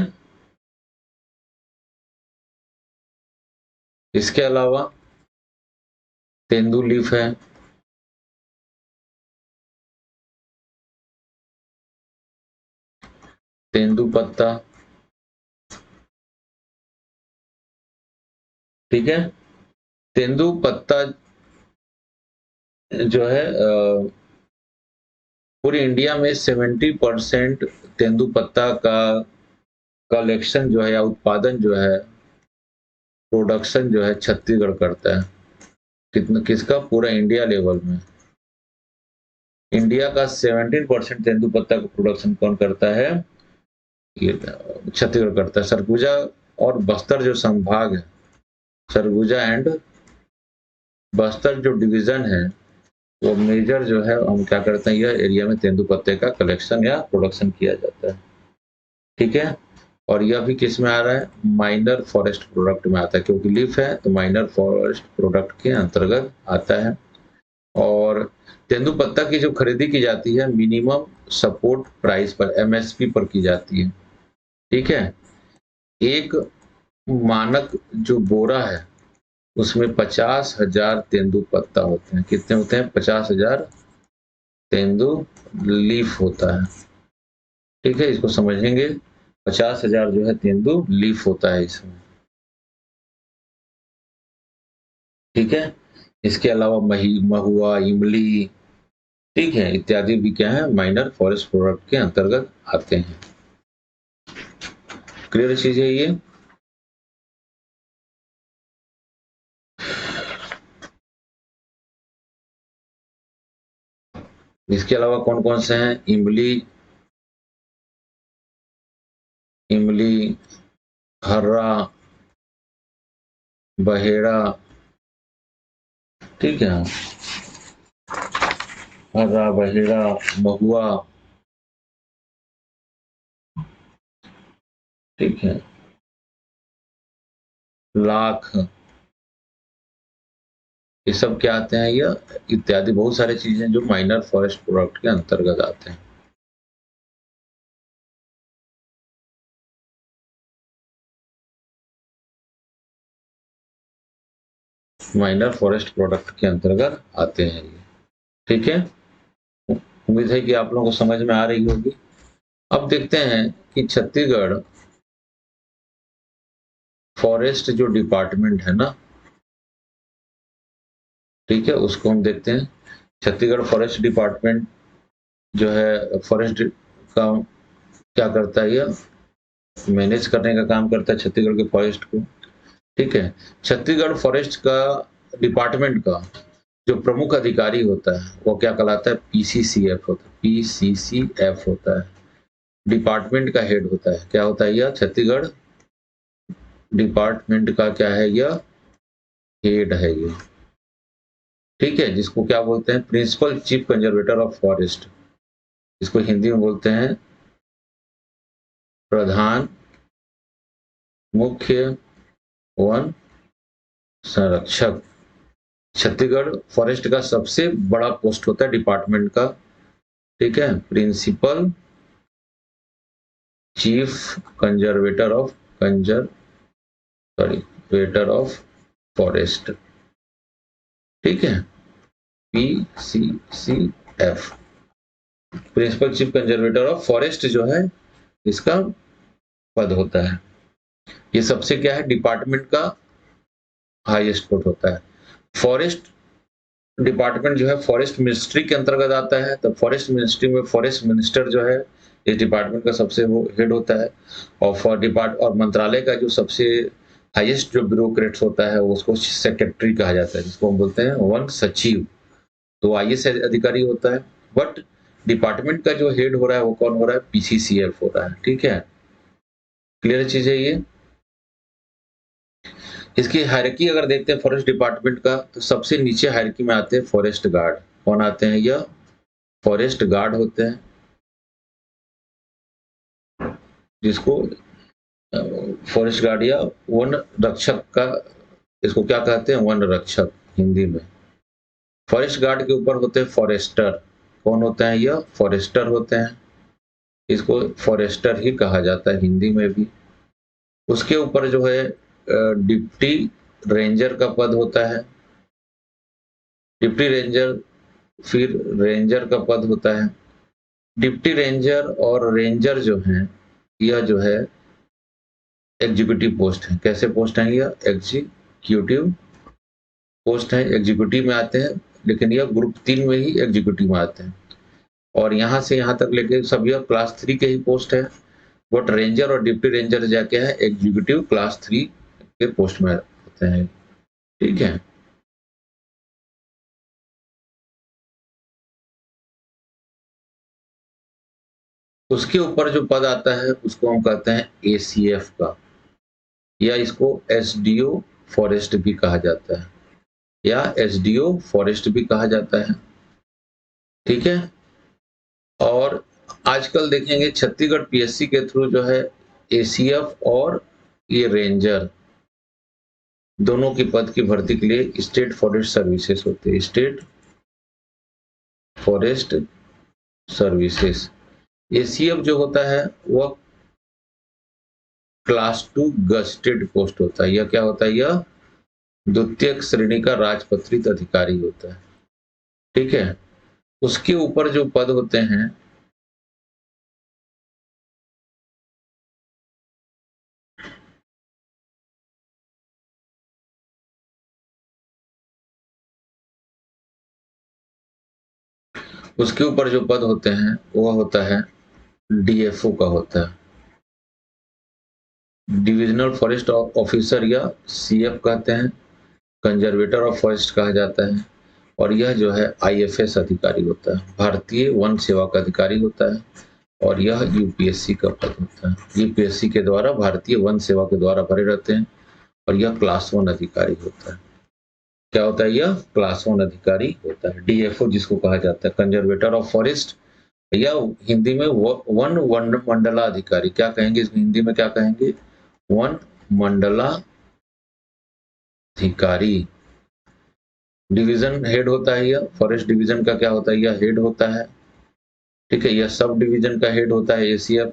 इसके अलावा तेंदू लीफ है, तेंदू पत्ता, ठीक है। तेंदू पत्ता जो है पूरे इंडिया में 70% तेंदूपत्ता का कलेक्शन जो है या उत्पादन जो है, प्रोडक्शन जो है छत्तीसगढ़ करता है। कितना किसका? पूरा इंडिया लेवल में। इंडिया का 17% तेंदूपत्ता का प्रोडक्शन कौन करता है? ये छत्तीसगढ़ करता है। सरगुजा और बस्तर जो संभाग है, सरगुजा एंड बस्तर जो डिवीजन है, वो मेजर जो है हम क्या करते हैं, यह एरिया में तेंदूपत्ते का कलेक्शन या प्रोडक्शन किया जाता है, ठीक है। और यह भी किस में आ रहा है? माइनर फॉरेस्ट प्रोडक्ट में आता है, क्योंकि लीफ है तो माइनर फॉरेस्ट प्रोडक्ट के अंतर्गत आता है। और तेंदूपत्ता की जो खरीदी की जाती है मिनिमम सपोर्ट प्राइस पर, एमएसपी पर की जाती है, ठीक है। एक मानक जो बोरा है उसमें 50,000 तेंदूपत्ता होते हैं। कितने होते हैं? 50,000 तेंदू लीफ होता है, ठीक है। इसको समझेंगे, 50,000 जो है तेंदू लीफ होता है इसमें, ठीक है। इसके अलावा महुआ, इमली, ठीक है, इत्यादि भी क्या है? माइनर फॉरेस्ट प्रोडक्ट के अंतर्गत आते हैं। क्लियर चीज है ये? इसके अलावा कौन कौन से हैं? इमली, इमली, हर्रा, बहेड़ा, ठीक है। हर्रा, बहेड़ा, महुआ, ठीक है, लाख, ये सब क्या आते हैं? ये इत्यादि बहुत सारी चीजें जो माइनर फॉरेस्ट प्रोडक्ट के अंतर्गत आते हैं। माइनर फॉरेस्ट प्रोडक्ट के अंतर्गत आते हैं ये, ठीक है। उम्मीद है कि आप लोगों को समझ में आ रही होगी। अब देखते हैं कि छत्तीसगढ़ फॉरेस्ट जो डिपार्टमेंट है ना, ठीक है, उसको हम देखते हैं। छत्तीसगढ़ फॉरेस्ट डिपार्टमेंट जो है फॉरेस्ट का क्या करता है, यह मैनेज करने का काम करता है छत्तीसगढ़ के फॉरेस्ट को, ठीक है। छत्तीसगढ़ फॉरेस्ट का डिपार्टमेंट का जो प्रमुख अधिकारी होता है वो क्या कहलाता है? पीसीसीएफ होता है, पीसीसीएफ होता है। डिपार्टमेंट का हेड होता है, क्या होता है यह? छत्तीसगढ़ डिपार्टमेंट का क्या है? यह हेड है ये, ठीक है। जिसको क्या बोलते हैं? Principal chief conservator of forest, इसको हिंदी में बोलते हैं प्रधान मुख्य वन संरक्षक, छत्तीसगढ़ फॉरेस्ट का सबसे बड़ा पोस्ट होता है डिपार्टमेंट का, ठीक है, principal chief conservator of forest, ठीक है, PCCF, principal chief conservator of forest जो है इसका पद होता है। ये सबसे क्या है, डिपार्टमेंट का हाईएस्ट पोस्ट होता है। फॉरेस्ट डिपार्टमेंट जो है फॉरेस्ट मिनिस्ट्री के अंतर्गत आता है, तो फॉरेस्ट मिनिस्ट्री में फॉरेस्ट मिनिस्टर जो है इस डिपार्टमेंट का सबसे वो हेड होता है। और मंत्रालय का जो सबसे हाईएस्ट जो ब्यूरोक्रेट्स होता है उसको सेक्रेटरी कहा जाता है, जिसको हम बोलते हैं वन सचिव, तो आईएएस अधिकारी होता है। बट डिपार्टमेंट का जो हेड हो रहा है वो कौन हो रहा है, PCCF हो रहा है, ठीक है, क्लियर चीज है ये। इसकी हायरार्की अगर देखते हैं फॉरेस्ट डिपार्टमेंट का, तो सबसे नीचे हायरार्की में आते हैं फॉरेस्ट गार्ड। कौन आते हैं, यह फॉरेस्ट गार्ड होते हैं, जिसको फॉरेस्ट गार्ड या वन रक्षक का, इसको क्या कहते हैं, वन रक्षक हिंदी में। फॉरेस्ट गार्ड के ऊपर होते हैं फॉरेस्टर। कौन होते हैं, यह फॉरेस्टर होते हैं, इसको फॉरेस्टर ही कहा जाता है हिंदी में भी। उसके ऊपर जो है डिप्टी रेंजर का पद होता है, डिप्टी रेंजर, फिर रेंजर का पद होता है। डिप्टी रेंजर और रेंजर जो हैं, यह जो है एग्जीक्यूटिव पोस्ट है। कैसे पोस्ट है, यह एग्जीक्यूटिव पोस्ट है, एग्जीक्यूटिव में आते हैं, लेकिन यह ग्रुप 3 में ही एग्जीक्यूटिव में आते हैं। और यहाँ से यहाँ तक लेके सब यह क्लास 3 के ही पोस्ट है। बट रेंजर और डिप्टी रेंजर जाके है एग्जीक्यूटिव क्लास 3 के पोस्ट में होते हैं, ठीक है। उसके ऊपर जो पद आता है उसको हम कहते हैं ACF का, या इसको SDO फॉरेस्ट भी कहा जाता है, या SDO फॉरेस्ट भी कहा जाता है, ठीक है। और आजकल देखेंगे छत्तीसगढ़ PSC के थ्रू जो है ACF और ये रेंजर दोनों की पद की भर्ती के लिए स्टेट फॉरेस्ट सर्विसेज होते हैं, स्टेट फॉरेस्ट सर्विसेज। ACF जो होता है वह क्लास 2 गस्टेड पोस्ट होता है। यह क्या होता है, यह द्वितीय श्रेणी का राजपत्रित अधिकारी होता है, ठीक है। उसके ऊपर जो पद होते हैं उसके ऊपर जो पद होते हैं वह होता है DFO का होता है, डिविजनल फॉरेस्ट ऑफिसर, या CF कहते हैं, कंजर्वेटर ऑफ फॉरेस्ट कहा जाता है। और यह जो है IFS अधिकारी होता है, भारतीय वन सेवा का अधिकारी होता है। और यह UPSC का पद होता है, UPSC के द्वारा भारतीय वन सेवा के द्वारा भरे रहते हैं। और यह क्लास 1 अधिकारी होता है। क्या होता है, यह क्लास 1 अधिकारी होता है। DFO जिसको कहा जाता है कंजर्वेटर ऑफ फॉरेस्ट, या हिंदी में वन मंडला अधिकारी। क्या कहेंगे इसको हिंदी में, क्या कहेंगे, वन मंडला अधिकारी। डिवीजन हेड होता है, यह फॉरेस्ट डिवीजन का क्या होता है, यह हेड होता है, ठीक है। यह सब डिवीजन का हेड होता है ACF,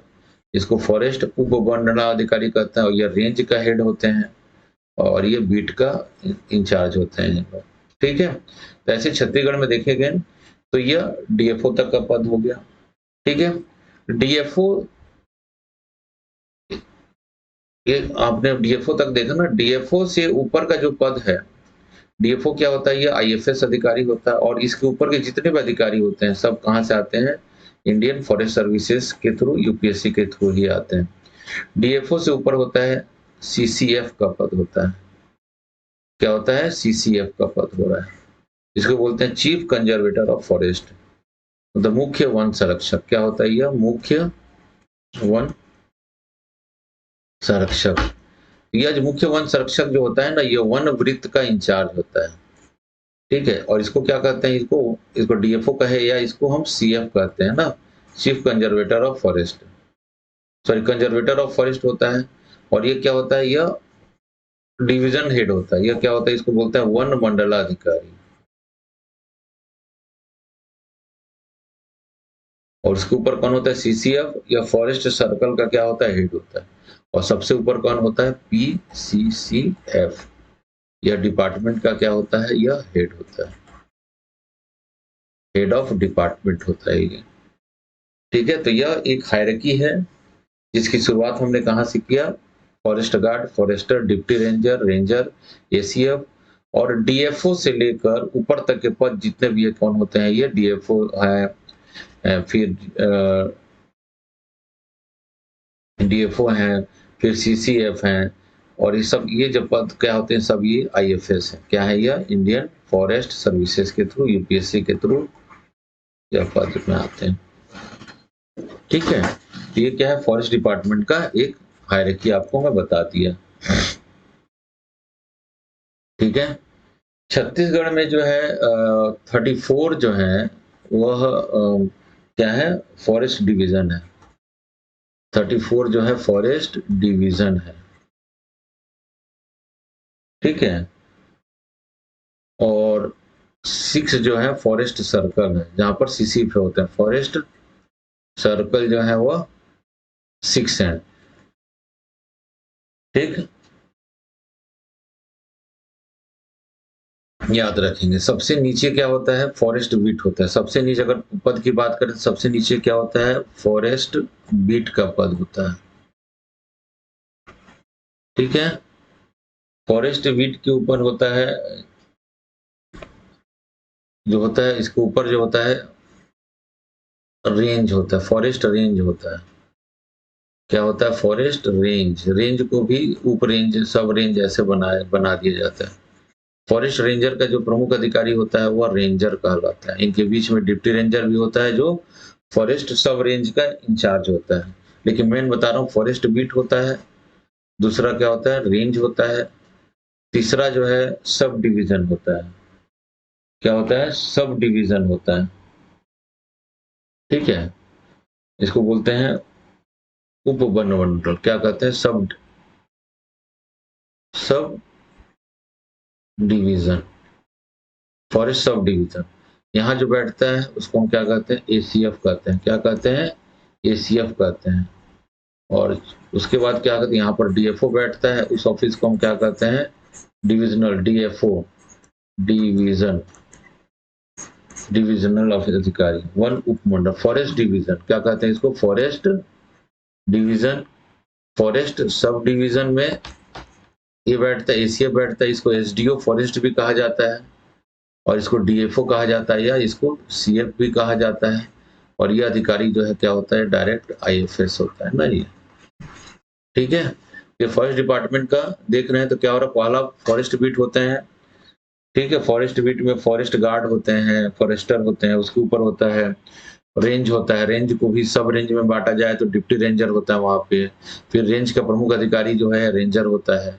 इसको फॉरेस्ट उप मंडला अधिकारी कहते हैं। और यह रेंज का हेड होते हैं, और ये बीट का इंचार्ज होते हैं, ठीक है। तो ऐसे छत्तीसगढ़ में देखे गए तो यह DFO तक का पद हो गया, ठीक है। DFO, ये आपने DFO तक देखा ना, DFO से ऊपर का जो पद है, DFO क्या होता है, ये IFS अधिकारी होता है। और इसके ऊपर के जितने भी अधिकारी होते हैं सब कहाँ से आते हैं, इंडियन फॉरेस्ट सर्विसेज के थ्रू, UPSC के थ्रू ही आते हैं। DFO से ऊपर होता है CCF का पद होता है। क्या होता है, CCF का पद हो रहा है, इसको बोलते हैं चीफ कंजर्वेटर ऑफ फॉरेस्ट, मतलब मुख्य वन संरक्षक। क्या होता है, यह मुख्य वन संरक्षक। यह जो मुख्य वन संरक्षक जो होता है ना, यह वन वृत्त का इंचार्ज होता है, ठीक है। और इसको क्या कहते हैं, इसको DFO कहे, या इसको हम CF कहते हैं ना, chief conservator of forest, sorry conservator of forest होता है। और ये क्या होता है, यह डिवीजन हेड होता है। यह क्या होता है, इसको बोलते हैं वन मंडलाधिकारी। और उसके ऊपर कौन होता है, सीसीएफ या फॉरेस्ट सर्कल का क्या होता है, हेड होता है। और सबसे ऊपर कौन होता है, पीसीसीएफ या डिपार्टमेंट का क्या होता है, यह हेड होता है, हेड ऑफ डिपार्टमेंट होता है ये। ठीक है, तो यह एक हायरार्की है जिसकी शुरुआत हमने कहाँ से किया, forest guard, forester, deputy ranger, ranger, ACF और डीएफओ से लेकर ऊपर तक के पद जितने भी ये कौन होते हैं, ये डीएफओ है, फिर डीएफओ हैं, फिर सीसीएफ हैं, और ये सब ये जब पद क्या होते हैं, सब ये आईएफएस है। क्या है यह, इंडियन फॉरेस्ट सर्विसेज के थ्रू, यूपीएससी के थ्रू यह पद में आते हैं। ठीक है, तो ये क्या है, फॉरेस्ट डिपार्टमेंट का एक हायरार्की आपको मैं बता दिया। ठीक है, छत्तीसगढ़ में जो है 34 जो है वह क्या है, फॉरेस्ट डिवीजन है। 34 जो है फॉरेस्ट डिवीजन है। ठीक है, और 6 जो है फॉरेस्ट सर्कल है, जहां पर सीसी पे होता है। फॉरेस्ट सर्कल जो है वो 6 है। ठीक, याद रखेंगे। सबसे नीचे क्या होता है, फॉरेस्ट बीट होता है। सबसे नीचे अगर पद की बात करें तो सबसे नीचे क्या होता है, फॉरेस्ट बीट का पद होता है। ठीक है, फॉरेस्ट बीट के ऊपर होता है, जो होता है इसके ऊपर जो होता है रेंज होता है, फॉरेस्ट रेंज होता है। क्या होता है, फॉरेस्ट रेंज। रेंज को भी उप रेंज, सब रेंज ऐसे बना दिया जाता है। फॉरेस्ट रेंजर का जो प्रमुख अधिकारी होता है वह रेंजर कहलाता है। इनके बीच में डिप्टी रेंजर भी होता है जो फॉरेस्ट सब रेंज का इंचार्ज होता है। लेकिन मैं बता रहा हूँ, फॉरेस्ट बीट होता है, दूसरा क्या होता है, रेंज होता है, तीसरा जो है सब डिवीजन होता है। क्या होता है, सब डिवीजन होता है। ठीक है, इसको बोलते हैं उप वन मंडल। क्या कहते हैं, सब sub division, forest sub division. यहाँ जो बैठता है उसको हम क्या कहते हैं, एसीएफ कहते हैं। क्या कहते हैं, एसीएफ कहते हैं। और उसके बाद क्या कहते हैं, यहाँ पर डीएफओ बैठता है, उस ऑफिस को हम क्या कहते हैं, divisional, DFO, division, divisional office अधिकारी। वन उपमंडल, फॉरेस्ट डिवीजन क्या कहते हैं इसको, forest division. Forest sub division में ये बैठता है, एसीएफ बैठता है, इसको एसडीओ फॉरेस्ट भी कहा जाता है, और इसको डीएफओ कहा जाता है, या इसको सीएफ भी कहा जाता है। और ये अधिकारी जो है क्या होता है, डायरेक्ट आईएफएस होता है ना ये। ठीक है, ये फॉरेस्ट डिपार्टमेंट का देख रहे हैं तो क्या हो रहा है, पहला फॉरेस्ट बीट होते हैं। ठीक है, फॉरेस्ट बीट में फॉरेस्ट गार्ड होते हैं, फॉरेस्टर होते हैं, उसके ऊपर होता है रेंज होता है। रेंज को भी सब रेंज में बांटा जाए तो डिप्टी रेंजर होता है वहां पे। फिर रेंज का प्रमुख अधिकारी जो है रेंजर होता है।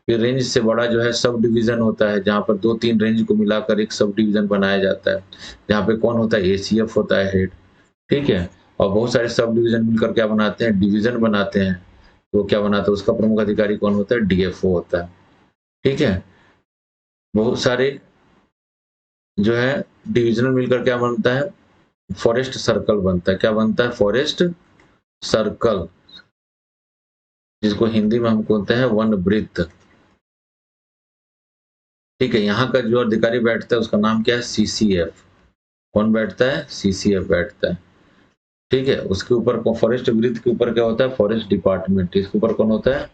फिर रेंज से बड़ा जो है सब डिवीजन होता है, जहाँ पर 2-3 रेंज को मिलाकर एक सब डिवीजन बनाया जाता है, जहाँ पे कौन होता है, एसीएफ होता है हेड। ठीक है, और बहुत सारे सब डिवीजन मिलकर क्या बनाते हैं, डिवीजन बनाते हैं। तो क्या बनाता है, उसका प्रमुख अधिकारी कौन होता है, डीएफओ होता है। ठीक है, बहुत सारे जो है डिवीजनल मिलकर क्या बनता है, फॉरेस्ट सर्कल बनता है। क्या बनता है, फॉरेस्ट सर्कल, जिसको हिंदी में हम बोलते हैं वन वृत्त। ठीक है, यहाँ का जो अधिकारी बैठता है उसका नाम क्या है, सीसीएफ। कौन बैठता है, सीसीएफ बैठता है। ठीक है, उसके ऊपर फॉरेस्ट वृत्त के ऊपर क्या होता है, फॉरेस्ट डिपार्टमेंट। इसके ऊपर कौन होता है,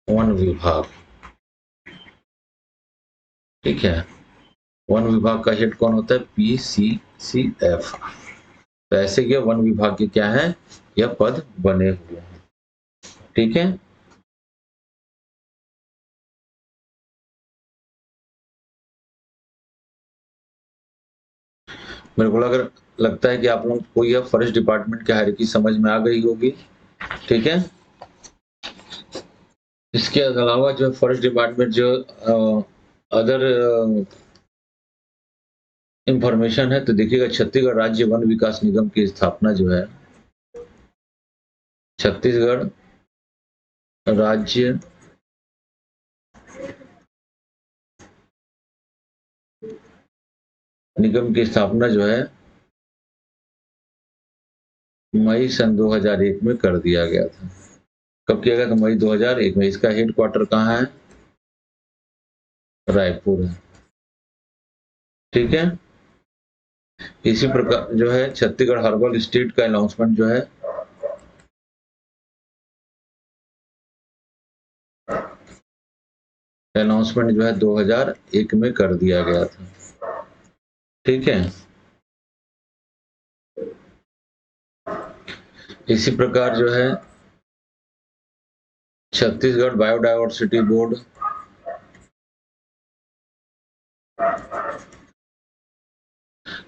वन विभाग। ठीक है, वन विभाग का हेड कौन होता है, पीसीसीएफ। तो ऐसे ये वन विभाग के क्या है, यह पद बने हुए हैं। ठीक है, मेरे को अगर लगता है कि आप लोगों को यह फॉरेस्ट डिपार्टमेंट की हायरार्की समझ में आ गई होगी। ठीक है, इसके अलावा जो फॉरेस्ट डिपार्टमेंट जो अदर इंफॉर्मेशन है, तो देखिएगा छत्तीसगढ़ राज्य वन विकास निगम की स्थापना जो है, छत्तीसगढ़ राज्य निगम की स्थापना जो है मई सन 2001 में कर दिया गया था। कब किया गया था? मई 2001 में। इसका हेडक्वार्टर कहाँ है? रायपुर है। ठीक है। इसी प्रकार जो है छत्तीसगढ़ हर्बल स्टेट का अनाउंसमेंट जो है अनाउंसमेंट जो है 2001 में कर दिया गया था। ठीक है। इसी प्रकार जो है Chhattisgarh biodiversity board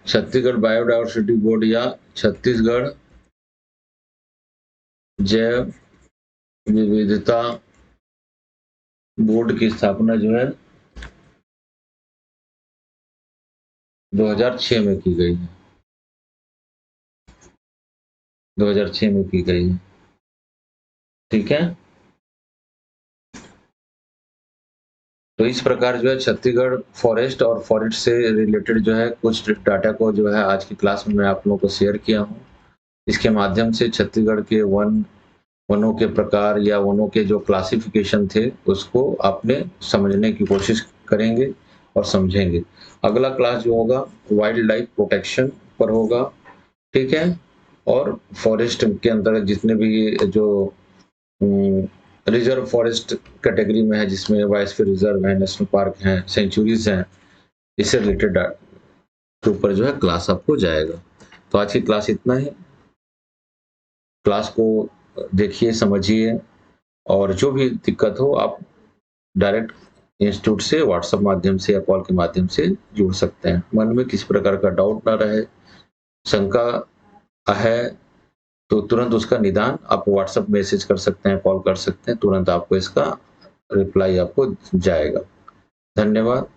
Chhattisgarh biodiversity board या छत्तीसगढ़ जैव विविधता बोर्ड की स्थापना जो है 2006 में की गई है। 2006 में की गई है। ठीक है। तो इस प्रकार जो है छत्तीसगढ़ फॉरेस्ट और फॉरेस्ट से रिलेटेड जो है कुछ डाटा को जो है आज की क्लास में मैं आप लोगों को शेयर किया हूँ। इसके माध्यम से छत्तीसगढ़ के वनों के प्रकार या वनों के जो क्लासिफिकेशन थे उसको आपने समझने की कोशिश करेंगे और समझेंगे। अगला क्लास जो होगा वाइल्ड लाइफ प्रोटेक्शन पर होगा। ठीक है। और फॉरेस्ट के अंतर्गत जितने भी जो रिजर्व फॉरेस्ट कैटेगरी में है, जिसमें बायोस्फीयर रिजर्व है, नेशनल पार्क हैं, सेंचुरीज हैं, इससे रिलेटेड के ऊपर जो है क्लास आपको जाएगा। तो आज की क्लास इतना ही। क्लास को देखिए, समझिए, और जो भी दिक्कत हो आप डायरेक्ट इंस्टीट्यूट से व्हाट्सएप माध्यम से या कॉल के माध्यम से जुड़ सकते हैं। मन में किसी प्रकार का डाउट ना रहे, शंका है तो तुरंत उसका निदान आप व्हाट्सएप मैसेज कर सकते हैं, कॉल कर सकते हैं, तुरंत आपको इसका रिप्लाई आपको जाएगा। धन्यवाद।